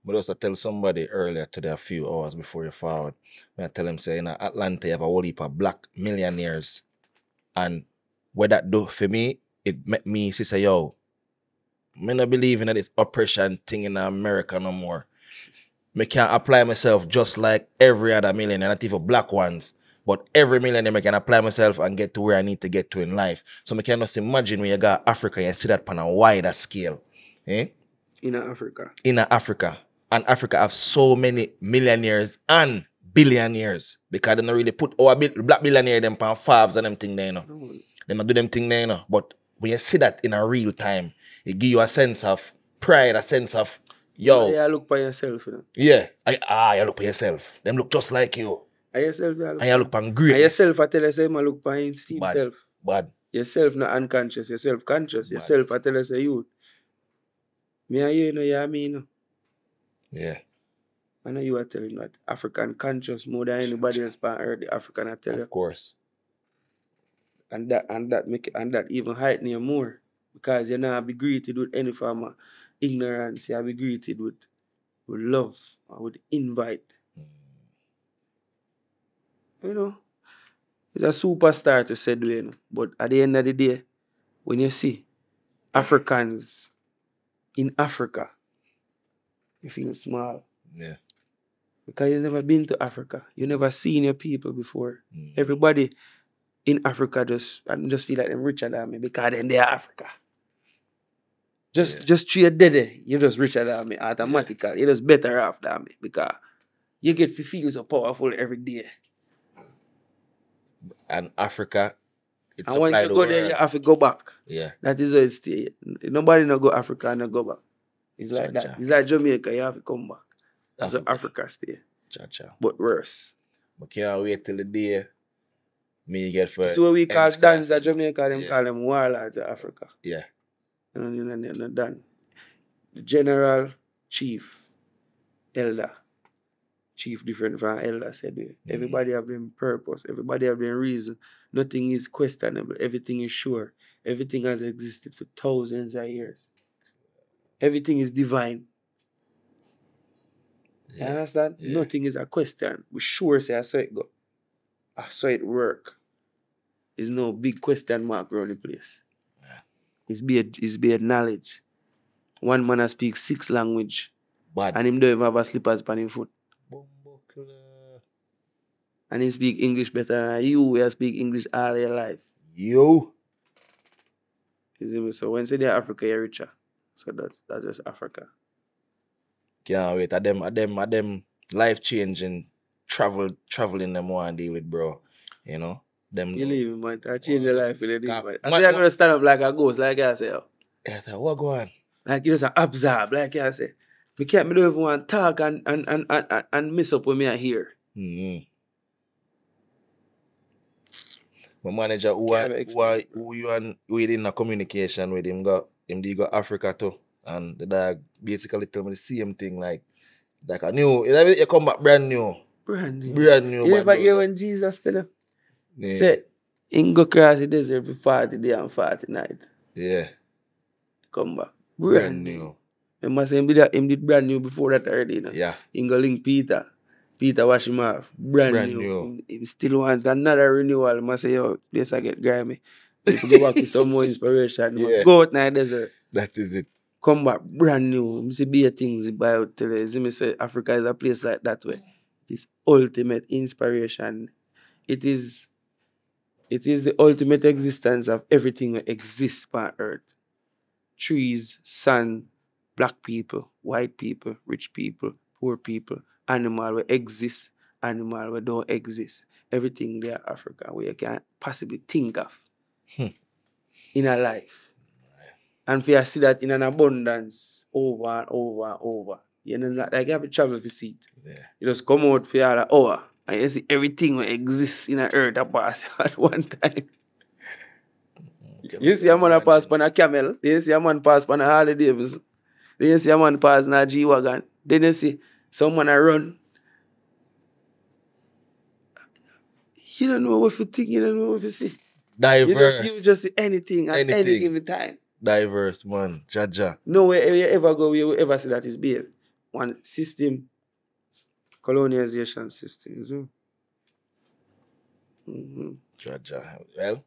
Speaker 2: But also tell somebody earlier today, a few hours before you forward, I tell him say in Atlanta you have a whole heap of black millionaires. And what that do for me, it make me say, yo, me not believing that this oppression thing in America no more. Me can't apply myself just like every other millionaire, not even black ones. But every millionaire, I can apply myself and get to where I need to get to in life. So I can just imagine when you got Africa, you see that on a wider scale. Eh?
Speaker 1: In Africa.
Speaker 2: In Africa. And Africa have so many millionaires and billionaires. Because they don't really put our black billionaire them on fabs and them thing there, you know. They not do them thing there, you know. But when you see that in a real time, it give you a sense of pride, a sense of, yo.
Speaker 1: Yeah, look for yourself, you know.
Speaker 2: Yeah. You look for yourself. Them look just like you.
Speaker 1: And yourself, you
Speaker 2: And you look for
Speaker 1: and
Speaker 2: greatness.
Speaker 1: yourself, I tell you, say, I look for himself.
Speaker 2: Bad. Bad.
Speaker 1: Yourself not unconscious, yourself conscious.
Speaker 2: Bad.
Speaker 1: Yourself, I tell you, say, you. Me and you know, yeah, me, you know.
Speaker 2: Yeah.
Speaker 1: I know you are telling that African conscious more than anybody else on earth, the African I tell you.
Speaker 2: Of course.
Speaker 1: And that even heighten you more. Because you're not be greeted with any form of ignorance, you'll be greeted with love or with invite. You know? It's a superstar to say, you know. But at the end of the day, when you see Africans in Africa, you feel small.
Speaker 2: Yeah.
Speaker 1: Because you've never been to Africa. You never seen your people before. Everybody in Africa just feel like them richer than me because then they are Africa. Just through your daddy, you're just richer than me automatically. You're just better off than me because you get to feel so powerful every day.
Speaker 2: And Africa, it's
Speaker 1: and once you go there, you have to go back.
Speaker 2: Yeah.
Speaker 1: That is how it stay. Nobody no go Africa and no go back. It's like that. It's like Jamaica, you have to come back. That's how Africa stay. But worse.
Speaker 2: But can't wait till the day me get for.
Speaker 1: So what we call dance at Jamaica, them call them warlords of Africa.
Speaker 2: Yeah.
Speaker 1: And done. The general, chief, elder. Chief different from elder said. Everybody have their purpose. Everybody have their reason. Nothing is questionable. Everything is sure. Everything has existed for thousands of years. Everything is divine. You understand? Yeah. Nothing is a question. We sure say I saw it go. I saw it work. There's no big question mark around the place. Yeah. It's be a knowledge. One man that speaks 6 languages. And him don't even have a slippers on his foot. And he speak English better than you will speak English all your life.
Speaker 2: You.
Speaker 1: So when say they're Africa, you're richer. So that's just Africa.
Speaker 2: Can't wait. At them life changing traveling them want to deal with, bro. You know? Them know.
Speaker 1: Believe me, man. I change your life with it,
Speaker 2: Ca-
Speaker 1: man. I say I'm gonna stand up like a ghost, like I say.
Speaker 2: I said, what go on?
Speaker 1: Like you just absorb, like I say. Me don't even want to talk and mess up with me here.
Speaker 2: Mm-hmm. My manager who you and within a communication with him go Africa too. And the dog basically tell me the same thing like I knew you come back brand new.
Speaker 1: Brand new.
Speaker 2: You
Speaker 1: never hear when Jesus tell him?
Speaker 2: Yeah.
Speaker 1: Say, in go cross the desert for 40 days and 40 nights.
Speaker 2: Yeah.
Speaker 1: Come back.
Speaker 2: Brand new.
Speaker 1: Remember say him did brand new before that already, you know?
Speaker 2: Yeah.
Speaker 1: He go link Peter. Peter wash him off. Brand new. He still want another renewal. Must say, yo, this I get grimy. If you go back with some more inspiration,
Speaker 2: Yeah.
Speaker 1: go out in the desert.
Speaker 2: That is it.
Speaker 1: Come back brand new. You see be things by tell you. See me say Africa is a place like that way. It's ultimate inspiration. It is the ultimate existence of everything that exists on earth. Trees, sun, black people, white people, rich people, poor people, animal will exist, animal will don't exist. Everything there Africa where you can possibly think of in a life. And for you see that in an abundance over and over and over. You know, like you have to travel to see it.
Speaker 2: Yeah.
Speaker 1: You just come out for an hour and you see everything that exists in the earth that pass at one time. You see a man pass on a camel. Then you see a man pass on a Harley Davidson. Then you see a man pass on a G-Wagon. Then you see someone a run. You don't know what you think, you don't know what you see.
Speaker 2: Diverse.
Speaker 1: You just see anything at any given time.
Speaker 2: Diverse, man. Jaja.
Speaker 1: Nowhere you ever go, you will ever see that is based. One system, colonization system. So. Mm-hmm.
Speaker 2: Jaja. Well,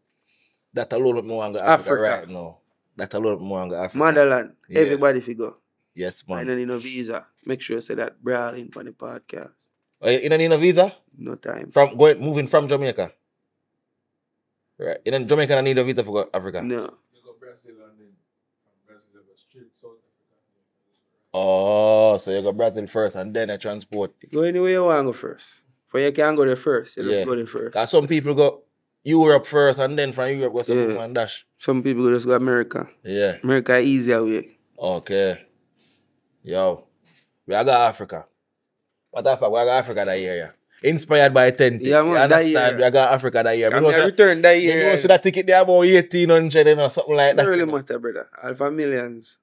Speaker 2: that alone more on Africa right now. That alone more on Africa.
Speaker 1: Motherland. Yeah. Everybody figure.
Speaker 2: Yes, man.
Speaker 1: I don't need no visa. Make sure you say that brawling for the podcast.
Speaker 2: Oh, you don't need no visa?
Speaker 1: No time.
Speaker 2: Moving from Jamaica. Right. You know Jamaica don't need a visa for Africa.
Speaker 1: No.
Speaker 3: You go Brazil and then from Brazil you go straight South Africa.
Speaker 2: Oh, so you go Brazil first and then you transport.
Speaker 1: Go anywhere you want to go first. For you can go there first. You just go there first.
Speaker 2: Because some people go Europe first and then from Europe go something and dash.
Speaker 1: Some people just go America.
Speaker 2: Yeah.
Speaker 1: America easier way.
Speaker 2: Okay. Yo. We are got Africa. What the fuck? We are got Africa that year, yeah. Inspired by 10.
Speaker 1: Yeah, man,
Speaker 2: you understand? We are got Africa that year.
Speaker 1: I return that year.
Speaker 2: You know, so that ticket there about 1,800 or something like that.
Speaker 1: It really matter, brother. Alpha millions.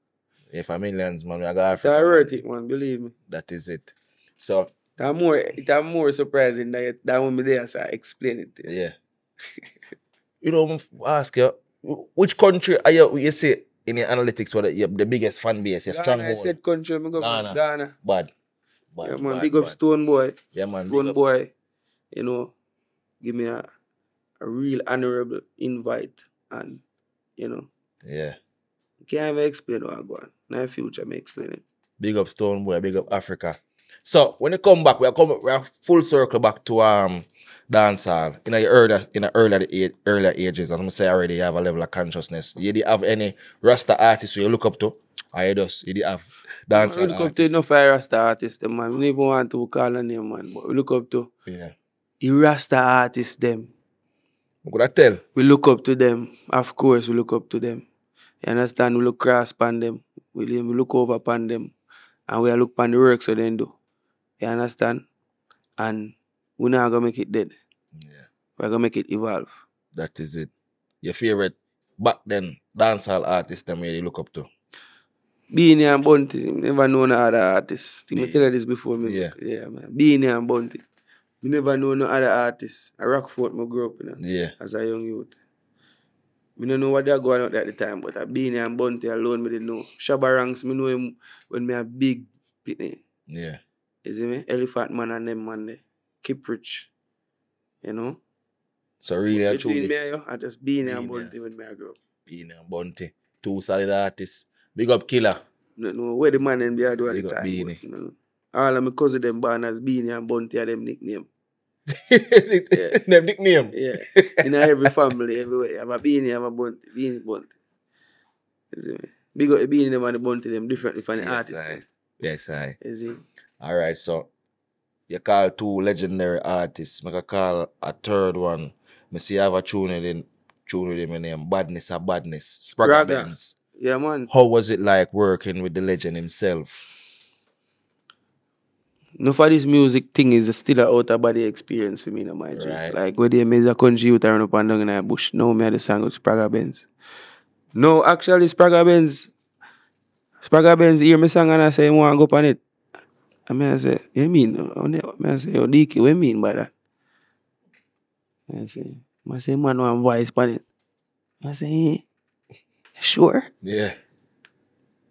Speaker 2: Yeah, for millions, man. We are got Africa.
Speaker 1: That's worth it, man. Believe me.
Speaker 2: That is it. So.
Speaker 1: It's more surprising that when me there, so I explain it to you.
Speaker 2: Yeah. You know, ask you, which country are you say in your analytics what the biggest fan base, your stronghold?
Speaker 1: I said country, I'm going to Ghana.
Speaker 2: Bad.
Speaker 1: Yeah, man, big up Stone Boy.
Speaker 2: Yeah, man.
Speaker 1: Stone Boy, you know, give me a real honorable invite and, you know.
Speaker 2: Yeah.
Speaker 1: Can't even explain what I'm going. Now in future, I explain it.
Speaker 2: Big up Stone Boy, big up Africa. So when you come back, we are full circle back to dancehall in the earlier ages. As I say already, you have a level of consciousness. You do have any Rasta artists you look up to? Or you do have dancehall
Speaker 1: I look up to enough Rasta artists, man. We don't even want to call a name, man. But we look up to the Rasta artists, them.
Speaker 2: What I tell?
Speaker 1: We look up to them. Of course, we look up to them. You understand? We look cross upon them. We look over upon them. And we look upon the work so they do. You understand? And we're not going to make it dead.
Speaker 2: Yeah.
Speaker 1: We're going to make it evolve.
Speaker 2: That is it. Your favorite back then dancehall artist them you look up to?
Speaker 1: Beanie and Bunty. Never known no other artists. I tell you this before me.
Speaker 2: Yeah,
Speaker 1: Man. Beanie and Bunty. We never know no other artists. I Rockfort, I grew up as a young youth. I don't know what they're going out at the time, but Beanie and Bunty alone, I didn't know. Shabba Ranks, I know him when I big pitney.
Speaker 2: Yeah.
Speaker 1: You see me? Elephant Man and them man there. Keep rich. You know?
Speaker 2: So really
Speaker 1: between me and you, I just Beanie and Bunty when I grew up.
Speaker 2: Beanie and Bunty. Two solid artists. Big up Killer.
Speaker 1: No, where the man and they are doing at the time.
Speaker 2: Beanie.
Speaker 1: But, you know, all of my cousins them born as Beanie and Bunty are them nickname.
Speaker 2: Them nickname?
Speaker 1: Yeah. In every family, everywhere. I have a Beanie, I have a Bunty. Beanie, Bunty. You see me? Big up the Beanie them and the Bunty them differently from the artists.
Speaker 2: Yes, I.
Speaker 1: You see?
Speaker 2: Alright, so you call two legendary artists. I can call a third one. Me see you have a tune with him in name Badness or Badness. Spragga
Speaker 1: Spraga.
Speaker 2: Benz.
Speaker 1: Yeah, man.
Speaker 2: How was it like working with the legend himself?
Speaker 1: No, for this music thing is still a out of body experience for me, no, my G.
Speaker 2: Right.
Speaker 1: Like, when they made a country youth run up and down in a bush, now me had the song with Spraga Benz. No, actually, Spraga Benz hear me song and I say, you want to go up on it? And I say, you mean? I say, yo, DK, what you mean by that? I say, man, want voice on it. I say, sure?
Speaker 2: Yeah.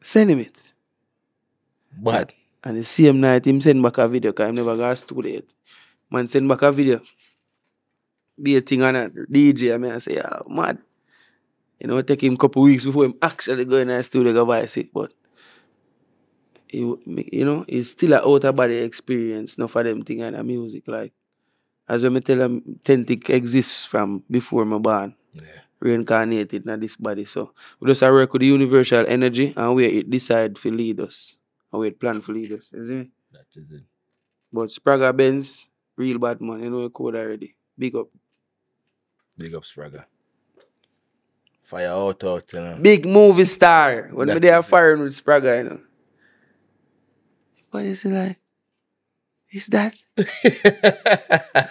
Speaker 1: Send him it.
Speaker 2: But
Speaker 1: And the same night, him send back a video, because I never got a studio yet. Man send back a video. Be a thing on a DJ. I say, yeah, mad. You know, it take him a couple weeks before him actually go in the studio go voice it. But, you know, it's still an out of body experience, not for them thing and the music. Like, as I tell them, authentic exists from before my born.
Speaker 2: yeah.
Speaker 1: Reincarnated in this body. So, we just work with the universal energy and where it decide to lead us. And where it plan to lead us. You see me?
Speaker 2: That is it.
Speaker 1: But Spraga Benz, real bad man. You know the code already. Big up.
Speaker 2: Big up Spragga. Fire out, you know.
Speaker 1: Big movie star. When
Speaker 2: That
Speaker 1: me there
Speaker 2: is it.
Speaker 1: firing with Spraga, you know. But it's like, is that?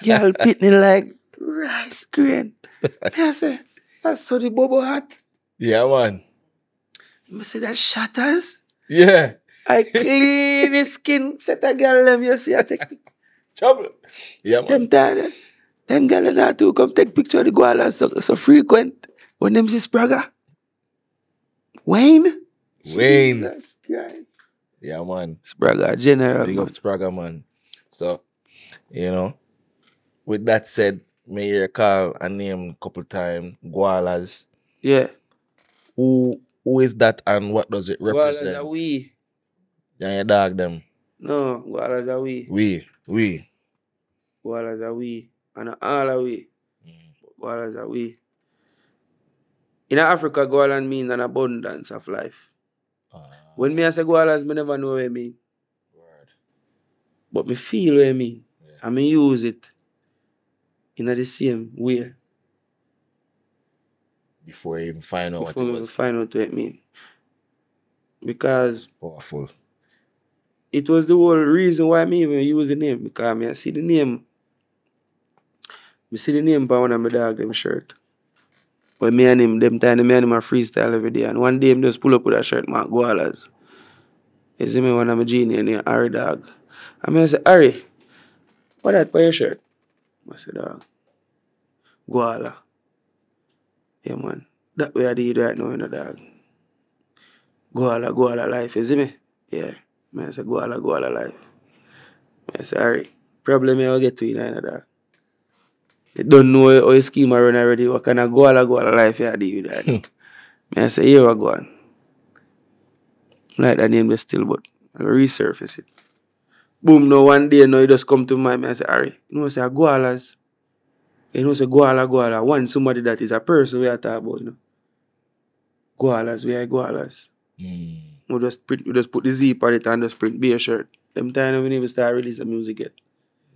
Speaker 1: Y'all pitting like rice grain. I say, that's so the bubble hot.
Speaker 2: Yeah, man.
Speaker 1: I say that shatters.
Speaker 2: Yeah.
Speaker 1: I clean his skin. Set a girl them, you see, I take
Speaker 2: Trouble. Yeah, man.
Speaker 1: them time. Them girl and that too come take picture of the Gwallaz so frequent. When them see Spraga. Wayne. Jesus Christ.
Speaker 2: Yeah, man.
Speaker 1: Spraga, general.
Speaker 2: Big
Speaker 1: Man.
Speaker 2: up Spragga, man. So, you know, with that said, may you call a name a couple times, Gwallaz.
Speaker 1: Yeah.
Speaker 2: Who is that and what does it
Speaker 1: Gwallaz
Speaker 2: represent?
Speaker 1: a we.
Speaker 2: Yeah, your dog them.
Speaker 1: No, Gwallaz a we.
Speaker 2: We.
Speaker 1: Gwallaz a we. And all a we. Gwallaz a we. In Africa, Gwallaz means an abundance of life. When me I say Gwallaz, me never know what I mean.
Speaker 2: Word.
Speaker 1: But me feel what I mean.
Speaker 2: Yeah.
Speaker 1: And me use it in the same way.
Speaker 2: Before you even find out
Speaker 1: Before
Speaker 2: what
Speaker 1: me
Speaker 2: it was.
Speaker 1: find out what it mean. Because
Speaker 2: Powerful.
Speaker 1: it was the whole reason why me even use the name. Because me I see the name. Me see the name by one of my dog them shirt. But me and him, them time, me and him a freestyle every day. And one day him just pull up with a shirt, man, Gwallaz. You see me, one of my genius named Harry dog. And I say, Harry, what that for your shirt? I said, dog, Gwallaz. Yeah, man. That way I did right now, you know, dog. Gwallaz life, you see me? Yeah. I say, Gwallaz life. I say, Harry, problem I'll get to you, you know, dog. You don't know how your scheme are run already. What kind of Gwallaz life you do with that? I say, here we go on. Like that name there still, but I'll resurface it. Boom, now one day now you just come to mind. I say, Harry, you know, say a Gwallaz. You know, say Gwallaz. One somebody that is a person we are talking about, you know. Gwallaz, we are Gwallaz. We just put the zip on it and just print beer shirt. Them time we never start releasing music yet.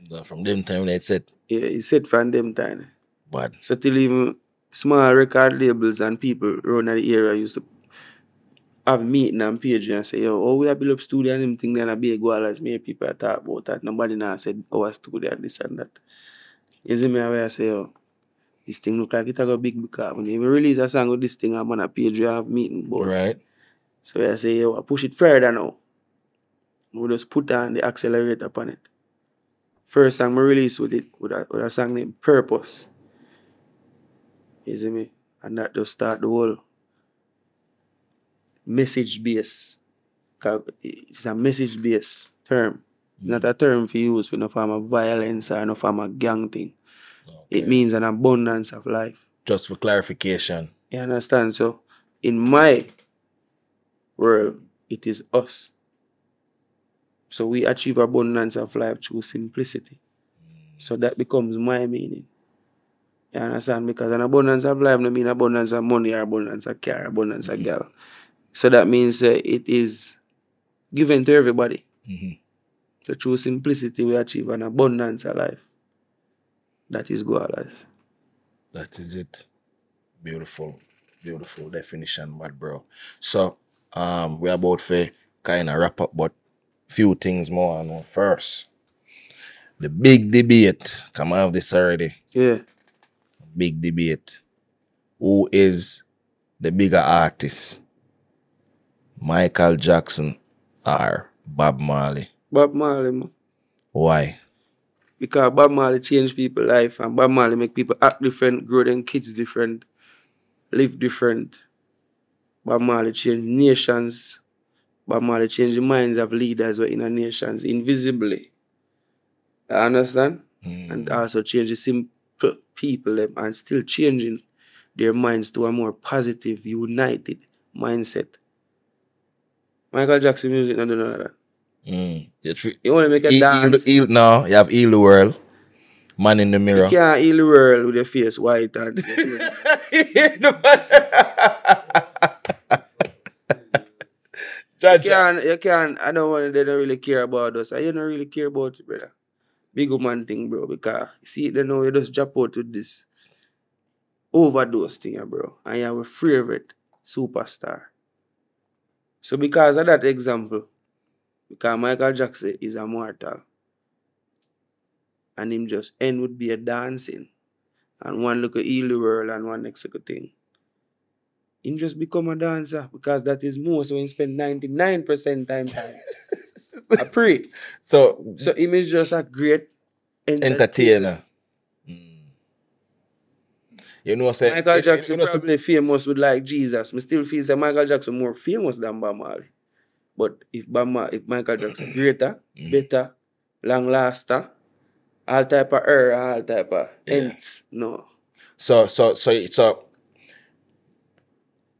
Speaker 2: So from them time they said,
Speaker 1: Yeah, it's set from them time.
Speaker 2: but
Speaker 1: So till even small record labels and people around the area used to have meeting and page and say, yo, oh, we have built up studio and them thing then a big Gwallaz. Many people are talk about that. Nobody now said our studio and this and that. You see me where I say, yo, this thing look like it a go big because when you release a song with this thing, I'm on a page you have meeting board.
Speaker 2: right.
Speaker 1: So I say, yo, I push it further now. We just put on the accelerator upon it. First song I released with a song named Purpose. You see me? And that just start the whole message base. It's a message based term. It's not a term for use for no form of violence or no form of gang thing.
Speaker 2: Okay.
Speaker 1: It means an abundance of life.
Speaker 2: Just for clarification.
Speaker 1: You understand? So in my world, it is us. So we achieve abundance of life through simplicity. So that becomes my meaning. You understand? Because an abundance of life no mean abundance of money or abundance of car, abundance of girl. So that means it is given to everybody. So through simplicity we achieve an abundance of life. That is Gwallaz.
Speaker 2: That is it. Beautiful. Beautiful definition, but bro. So we're about to kind of wrap up, but few things more I know first. The big debate. Come out of this already.
Speaker 1: Yeah.
Speaker 2: Big debate. Who is the bigger artist? Michael Jackson or Bob Marley?
Speaker 1: Bob Marley, man.
Speaker 2: Why?
Speaker 1: Because Bob Marley changed people's life and Bob Marley make people act different, grow them kids different, live different. Bob Marley changed nations. Bob Marley changed the minds of leaders within the nations invisibly. You understand? And also change the simple people them and still changing their minds to a more positive, united mindset. Michael Jackson music not do none of that. You want to make a dance.
Speaker 2: No, you have Heal the World. Man in the Mirror.
Speaker 1: You can't heal the world with your face white and you can't. I don't want. They don't really care about us. You don't really care about it, brother. Big man thing, bro. Because see, they know you just drop out with this overdose thing, bro. And you have a favorite superstar. So because of that example, because Michael Jackson is immortal, and him just end would be a dancing, and one look at heal the world and one next look at thing. Him just become a dancer because that is most when he spend 99% time. I pray.
Speaker 2: So
Speaker 1: him is just a great
Speaker 2: entertainer. You know, say
Speaker 1: Michael Jackson probably famous with like Jesus. I still feel that Michael Jackson more famous than Bob Marley. But if Michael Jackson greater, better, long laster, all type of all type of ends, no.
Speaker 2: So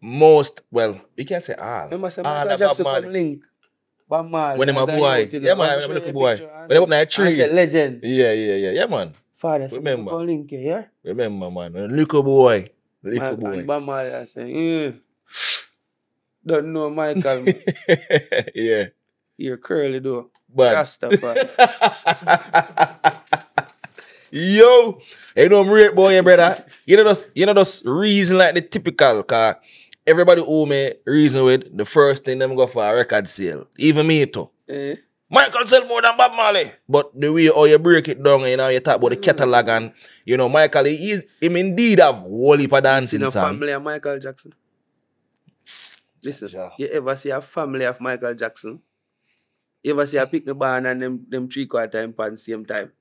Speaker 2: most, well, you can't say all.
Speaker 1: Remember say
Speaker 2: All
Speaker 1: Michael
Speaker 2: of
Speaker 1: Jackson
Speaker 2: Bob
Speaker 1: from
Speaker 2: Marley.
Speaker 1: Link. Bob Marley.
Speaker 2: When I'm a boy. Yeah, man, when I'm a little boy. When I'm up in a tree.
Speaker 1: I said legend.
Speaker 2: Yeah, man.
Speaker 1: Father,
Speaker 2: Remember.
Speaker 1: from Link, yeah?
Speaker 2: Remember, man. Little boy. Little boy.
Speaker 1: And Bob Marley, I say, don't know Michael, man.
Speaker 2: Yeah.
Speaker 1: You're curly, though.
Speaker 2: But
Speaker 1: Rastafari.
Speaker 2: Yo, you know I'm great boy, brother. You know those reason like the typical car. Everybody who me reason with the first thing them go for a record sale. Even me too. Michael sell more than Bob Marley. But the way how you break it down, you know, you talk about the catalog and you know, Michael him indeed have whole heap of dancing
Speaker 1: You see
Speaker 2: song.
Speaker 1: family of Michael Jackson? Listen, you ever see a family of Michael Jackson? You ever see a pick the band and them 3/4 time at the same time?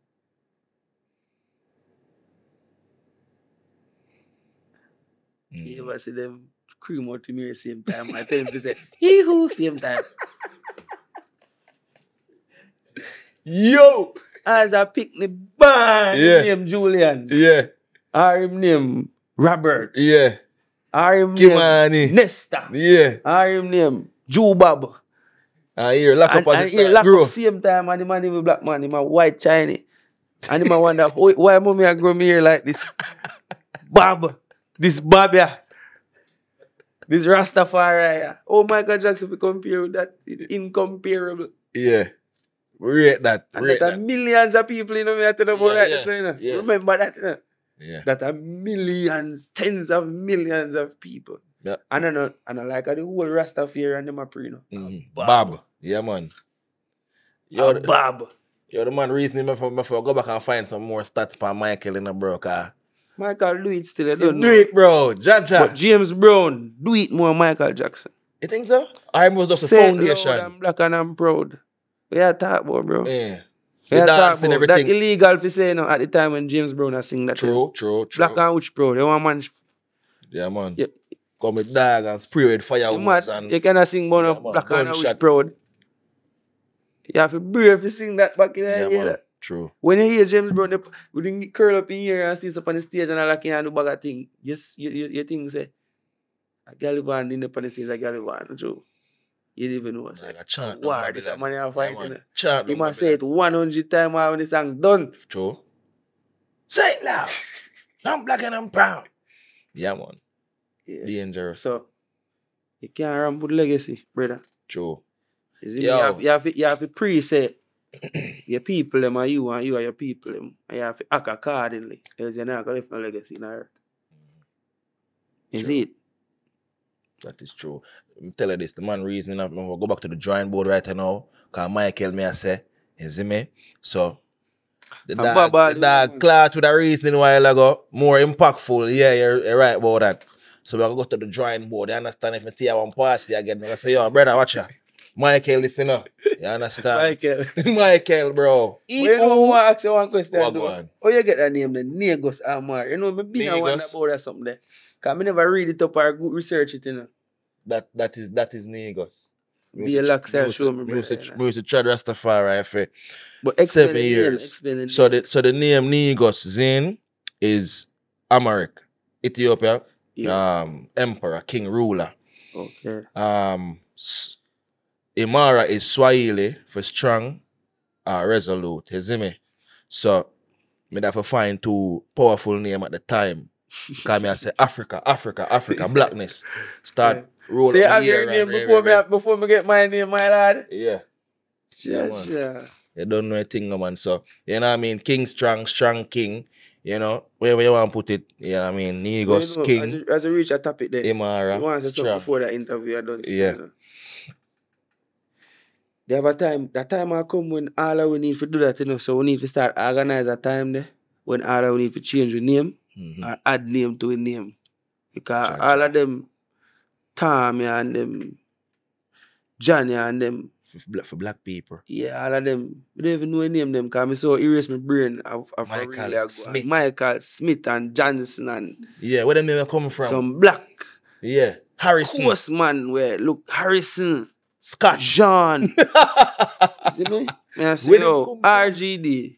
Speaker 1: You ever see them cream out to me at the same time? I tell him to say, hee-hoo, same time.
Speaker 2: Yo!
Speaker 1: As I pick the band,
Speaker 2: Yeah.
Speaker 1: him name Julian.
Speaker 2: Yeah.
Speaker 1: Or him name Robert.
Speaker 2: Yeah.
Speaker 1: Or him
Speaker 2: Kimani.
Speaker 1: name Nesta.
Speaker 2: Yeah.
Speaker 1: Or him name Jubab.
Speaker 2: And here lock up
Speaker 1: And
Speaker 2: at the
Speaker 1: he
Speaker 2: start.
Speaker 1: lock
Speaker 2: Grow.
Speaker 1: up same time and the man him a black man, him a white Chinese. And him a wonder, why mommy I grow me here like this? Bob. This Bob here. This Rastafari. Oh, Michael Jackson, we compare with that, incomparable.
Speaker 2: Yeah. We rate that.
Speaker 1: And that are millions of people, you know, me I tell about right
Speaker 2: yeah,
Speaker 1: so, you know.
Speaker 2: yeah.
Speaker 1: Remember that, you know?
Speaker 2: Yeah.
Speaker 1: That are millions, tens of millions of people.
Speaker 2: Yeah.
Speaker 1: And I like the whole Rastafari and them a pre, you know.
Speaker 2: Bob. Yeah, man.
Speaker 1: Bob.
Speaker 2: You're the man reasoning me for go back and find some more stats for Michael in the bro car.
Speaker 1: Michael do it still, I don't know.
Speaker 2: Do it, bro. Jaja.
Speaker 1: But James Brown do it more Michael Jackson.
Speaker 2: You think so? I was just a
Speaker 1: Say it
Speaker 2: foundation.
Speaker 1: loud, I'm black and I'm proud. We are talk about, bro.
Speaker 2: Yeah.
Speaker 1: We
Speaker 2: The
Speaker 1: are talk
Speaker 2: dance and
Speaker 1: about
Speaker 2: everything.
Speaker 1: that illegal for say, you know, at the time when James Brown has sing that.
Speaker 2: True.
Speaker 1: Black and which proud. They want man.
Speaker 2: Yeah, man.
Speaker 1: Yeah.
Speaker 2: Come with dog and spray with fireworks and
Speaker 1: You cannot sing about
Speaker 2: Yeah, man.
Speaker 1: black and
Speaker 2: Gunshot.
Speaker 1: which proud. You have to be brave to sing that back in the
Speaker 2: yeah,
Speaker 1: day.
Speaker 2: man. True.
Speaker 1: When you hear James Brown, we didn't curl up in here and see up on the stage and all that kind of bag of thing. Yes, you think say, a Galivan in the on the stage, a Galivan, true. You didn't even know.
Speaker 2: Like a chant.
Speaker 1: War, this a man you fight.
Speaker 2: man.
Speaker 1: You know.
Speaker 2: Chant.
Speaker 1: He must say it 100 times when the song done.
Speaker 2: True. Say it loud. I'm black and I'm proud. Yeah, man.
Speaker 1: Yeah.
Speaker 2: Dangerous.
Speaker 1: So, you can't run with legacy, brother.
Speaker 2: True.
Speaker 1: You see,
Speaker 2: Yo.
Speaker 1: you have to pre-say your people them are you and you are your people them. And you have to act accordingly. Else you're not going to leave no legacy in the earth. Is
Speaker 2: True.
Speaker 1: it?
Speaker 2: That is true. I'm tell you this, the man reasoning up, we'll go back to the drawing board right now. Cause Michael me I say, you see me? So the
Speaker 1: And Baba,
Speaker 2: dog clout with a reason a while ago, more impactful. Yeah, you're right about that. So we're gonna go to the drawing board. You understand? If I see one party again, I say, yo, brother, watch ya. Michael, listen up. You understand?
Speaker 1: Michael.
Speaker 2: Michael, bro.
Speaker 1: But you know, I want to ask you one question.
Speaker 2: What
Speaker 1: Though.
Speaker 2: go on?
Speaker 1: How you get that name, the Negus Imara? You know, me been a wonder
Speaker 2: Negus.
Speaker 1: about that something there. Because I never read it up or go research it, you know.
Speaker 2: That is Negus.
Speaker 1: Be a lock sell show me, brother.
Speaker 2: We used to try Rastafari for
Speaker 1: But explain
Speaker 2: 7
Speaker 1: the name,
Speaker 2: years.
Speaker 1: explain the
Speaker 2: So
Speaker 1: name.
Speaker 2: the name Negus Zin is Amharic, Ethiopia,
Speaker 1: Yeah.
Speaker 2: emperor, king, ruler.
Speaker 1: Okay.
Speaker 2: Imara is Swahili for strong or resolute. You see me? So me have to find two powerful name at the time. Cause me I say Africa, blackness. Start roll
Speaker 1: So you
Speaker 2: up
Speaker 1: have
Speaker 2: my
Speaker 1: your
Speaker 2: ear
Speaker 1: name
Speaker 2: and
Speaker 1: before me get my name, my lad?
Speaker 2: yeah.
Speaker 1: Sure,
Speaker 2: man.
Speaker 1: sure.
Speaker 2: You don't know a thing, man. So, you know what I mean? King strong king. You know, wherever you want to put it, you know what I mean? Negus,
Speaker 1: Well, you know,
Speaker 2: king,
Speaker 1: as you reach a topic there,
Speaker 2: Imara,
Speaker 1: you want to say something
Speaker 2: strong.
Speaker 1: before that interview I done.
Speaker 2: Yeah.
Speaker 1: You know? There have a time, that time will come when all of we need to do that, you know, so we need to start organize a time there, when all of we need to change the name, or add name to a name. Because all of them, Tommy and them, Johnny and them,
Speaker 2: For black people.
Speaker 1: yeah, all of them, we don't even know a name them, because I so erase my brain of
Speaker 2: Michael
Speaker 1: really
Speaker 2: Smith.
Speaker 1: Michael Smith and Johnson and
Speaker 2: Yeah, where them name coming from?
Speaker 1: some black.
Speaker 2: Yeah. Harrison.
Speaker 1: Course, man, where look, Harrison,
Speaker 2: Scott.
Speaker 1: John. See me? I say,
Speaker 2: Where
Speaker 1: yo,
Speaker 2: them come from?
Speaker 1: RGD.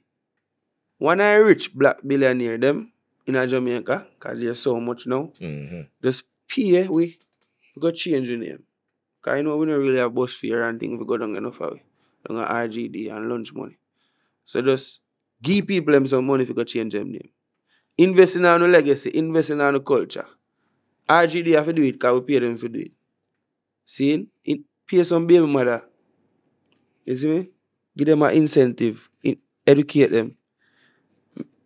Speaker 1: One I rich black billionaire them in a Jamaica, because there's so much now. Just pay we go change the name. Because you know we don't really have bus fare and things we go down enough away. Down at RGD and lunch money. So just give people them some money if you go change them name. Invest in our legacy, invest in our culture. RGD have to do it because we pay them to do it. See? Pay some baby mother. You see me? Give them an incentive. Educate them.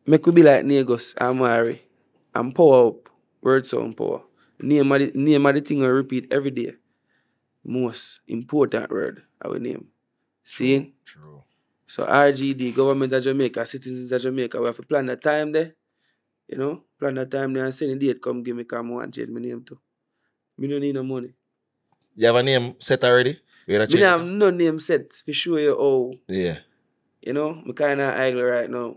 Speaker 1: Make we be like Negus and Marley. And power up. Word sound power. Name of the thing I repeat every day. Most important word I will name. See?
Speaker 2: True.
Speaker 1: So RGD, Government of Jamaica, Citizens of Jamaica, we have to plan the time there. You know? Plan the time there and send a date come give me come and change my name too. Me don't need no money.
Speaker 2: You have a name set already?
Speaker 1: Me don't have no name set for show you how.
Speaker 2: Yeah.
Speaker 1: You know? Me kind of idle right now.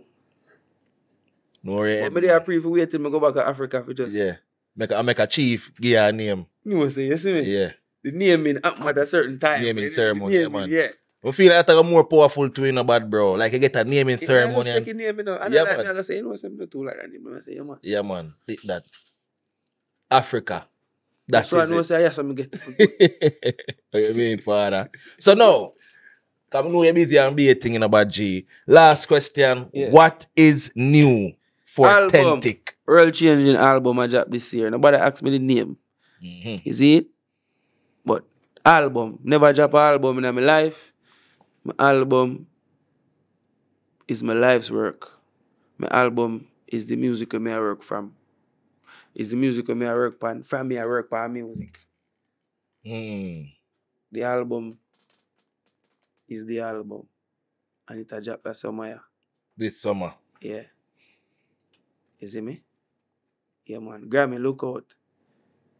Speaker 2: No worry.
Speaker 1: But me dey pray for wait till me go back to Africa for just.
Speaker 2: Yeah. Make a chief give you a name.
Speaker 1: You say, you see me?
Speaker 2: Yeah.
Speaker 1: The naming happen at a certain time.
Speaker 2: Naming ceremony,
Speaker 1: naming,
Speaker 2: man.
Speaker 1: yeah.
Speaker 2: I feel like that's more powerful to you, no bad, bro. Like you get a naming ceremony.
Speaker 1: Just take a name, you know. And
Speaker 2: Yeah,
Speaker 1: like
Speaker 2: man.
Speaker 1: me, I say, you know, something too like that name. I say, yeah, man.
Speaker 2: Yeah, man. Take that. Africa.
Speaker 1: That's why I know
Speaker 2: it.
Speaker 1: say, yes, I'm get.
Speaker 2: What you mean, father? So now, come know you're busy and be thinking about G. Last question.
Speaker 1: Yeah.
Speaker 2: What is new for
Speaker 1: Album.
Speaker 2: Tentic?
Speaker 1: World changing album I dropped this year. Nobody asked me the name. You see it? But album. Never drop an album in my life. My album is my life's work. My album is the music I work from. It's the music I work on. From me I work on music. The album is the album. And it a drop that summer.
Speaker 2: This summer.
Speaker 1: Yeah. You see me? Yeah, man. Grammy, look out.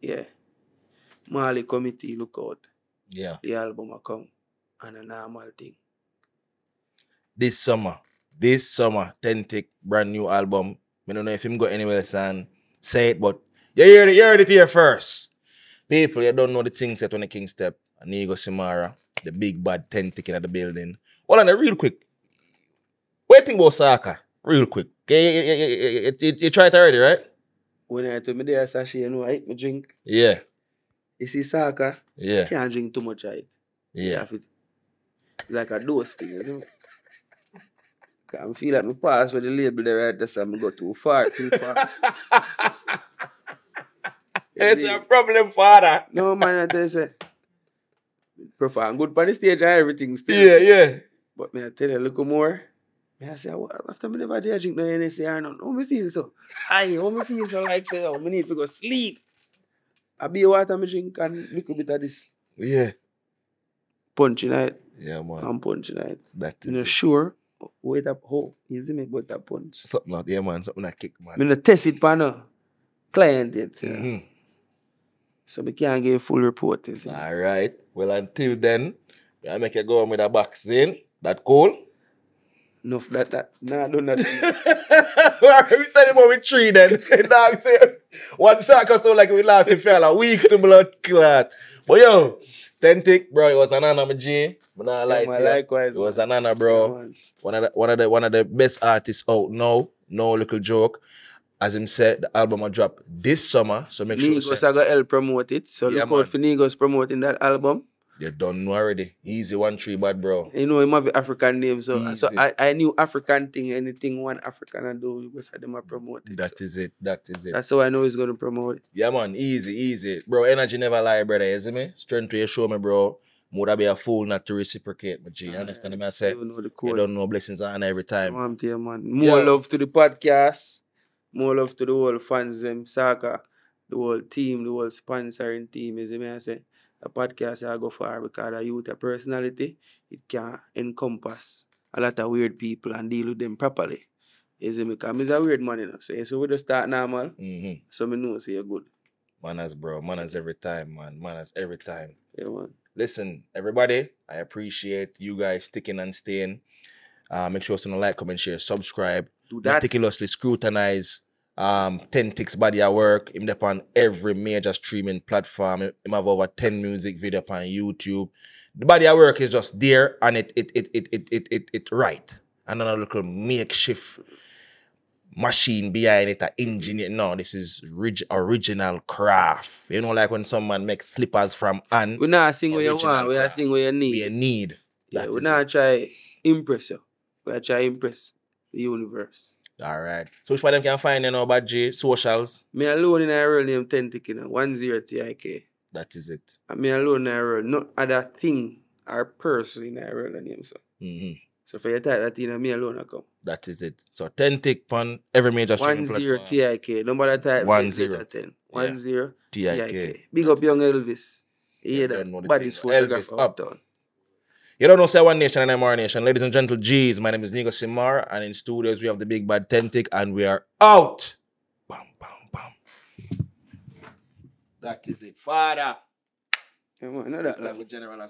Speaker 1: Yeah. Marley committee, look out.
Speaker 2: Yeah.
Speaker 1: The album will come. And a normal thing.
Speaker 2: This summer, Tentic, brand new album. I don't know if him go anywhere else and say it, but you heard it here first. People, you don't know the things that when the king step. Negusimara, the big bad Tentic in the building. Hold on, real quick. What you think about soccer? Real quick. Okay, you tried it already, right?
Speaker 1: When I told me there, Sashi, you know, I eat my drink.
Speaker 2: Yeah.
Speaker 1: You see soccer,
Speaker 2: Yeah.
Speaker 1: can't drink too much of it.
Speaker 2: Yeah.
Speaker 1: It's like a dose thing, you know. I feel like my pass with the label there right there, so I go too far.
Speaker 2: It's a problem, father.
Speaker 1: No, man, I tell you, say, prefer I'm good on the stage and everything still.
Speaker 2: Yeah.
Speaker 1: But me I tell you, look more. Me I say, what, after me never did drink no NSA or nothing, how me feel so? How me feel so like, say, oh, me need to go sleep. I be water me drink and little bit of this.
Speaker 2: Yeah.
Speaker 1: Punch in it.
Speaker 2: Yeah, man.
Speaker 1: I'm punching it.
Speaker 2: That
Speaker 1: I'm
Speaker 2: is
Speaker 1: not
Speaker 2: it.
Speaker 1: sure. Wait up, how easy me but a punch.
Speaker 2: Something out there, man. Something that kick, man.
Speaker 1: I'm not test it for no client yet. You know.
Speaker 2: Mm-hmm.
Speaker 1: So I can't give full report. You see.
Speaker 2: All right. Well, until then, I make you go on with a box in. That cool?
Speaker 1: Enough that. Nah, don't that.
Speaker 2: We send him over with 3 then. Dog say, one circle so like we last him fell a week to blood clot. But yo, 10 tick, bro, it was an honor, my G. But not like
Speaker 1: likewise.
Speaker 2: it was an honor, bro.
Speaker 1: Yeah,
Speaker 2: One of the best artists out now. No little joke. As him said, the album will drop this summer. So make sure
Speaker 1: Negus are gonna help promote it. So
Speaker 2: Yeah,
Speaker 1: look
Speaker 2: man.
Speaker 1: out for Negus promoting that album.
Speaker 2: you done know already. Easy 1-3 bad, bro.
Speaker 1: You know him have an African name, so
Speaker 2: Easy.
Speaker 1: I knew African thing, anything one African I do, you go say them a promote it.
Speaker 2: That is it.
Speaker 1: That's how I know he's gonna promote it.
Speaker 2: Yeah, man. Easy. Bro, energy never lie, brother. You see me? Strength to you show me, bro. Would I be a fool not to reciprocate, but G, you understand me? I say,
Speaker 1: You know the
Speaker 2: you
Speaker 1: code.
Speaker 2: don't know blessings are on every time.
Speaker 1: I'm there, man. More love to the podcast. More love to the whole fans, them, soccer, the whole team, the whole sponsoring team. You see me? I say, the podcast I go far because I youth a personality. It can encompass a lot of weird people and deal with them properly. You see me? Because I'm a weird man, you know. So we just start normal.
Speaker 2: Mm-hmm.
Speaker 1: So me know say you're good.
Speaker 2: Manners, bro. Manners every time, man. Manners every time.
Speaker 1: Yeah, man.
Speaker 2: Listen, everybody, I appreciate you guys sticking and staying. Make sure to like, comment, share, subscribe.
Speaker 1: Do that.
Speaker 2: Meticulously scrutinize 10 Ticks body of work. Him upon every major streaming platform. Him have over 10 music video upon YouTube. The body of work is just there and it right. And another little makeshift machine behind it, an engineer. No, this is original craft. You know, like when someone makes slippers from hand.
Speaker 1: We not sing what you
Speaker 2: Original
Speaker 1: want, we are
Speaker 2: craft.
Speaker 1: sing what you need.
Speaker 2: We need.
Speaker 1: Yeah,
Speaker 2: That
Speaker 1: we
Speaker 2: is
Speaker 1: not try impress you. We try impress the universe.
Speaker 2: All right. So which one of them can find you know about J socials?
Speaker 1: Me alone in a real name 10 tick, you know, 10 TIK.
Speaker 2: That is it.
Speaker 1: And me alone in a real, not other thing or person in a real name. So.
Speaker 2: Mm-hmm.
Speaker 1: So for you type that in, me alone I come.
Speaker 2: That is it. So 10 tick pon every major streaming
Speaker 1: 10
Speaker 2: platform.
Speaker 1: TIK. Nobody type
Speaker 2: 10.
Speaker 1: 10. 10
Speaker 2: TIK.
Speaker 1: TIK. Big up young Elvis. You hear
Speaker 2: don't know
Speaker 1: that?
Speaker 2: the
Speaker 1: Body's
Speaker 2: thing.
Speaker 1: photographer
Speaker 2: Elvis up.
Speaker 1: uptown.
Speaker 2: You don't know say One Nation and Imara Nation. Ladies and gentle G's, my name is negusimara and in studios we have the big bad 10 tick and we are out. Bam, bam, bam. That is it. Father.
Speaker 1: Yeah, man, not that long.
Speaker 2: General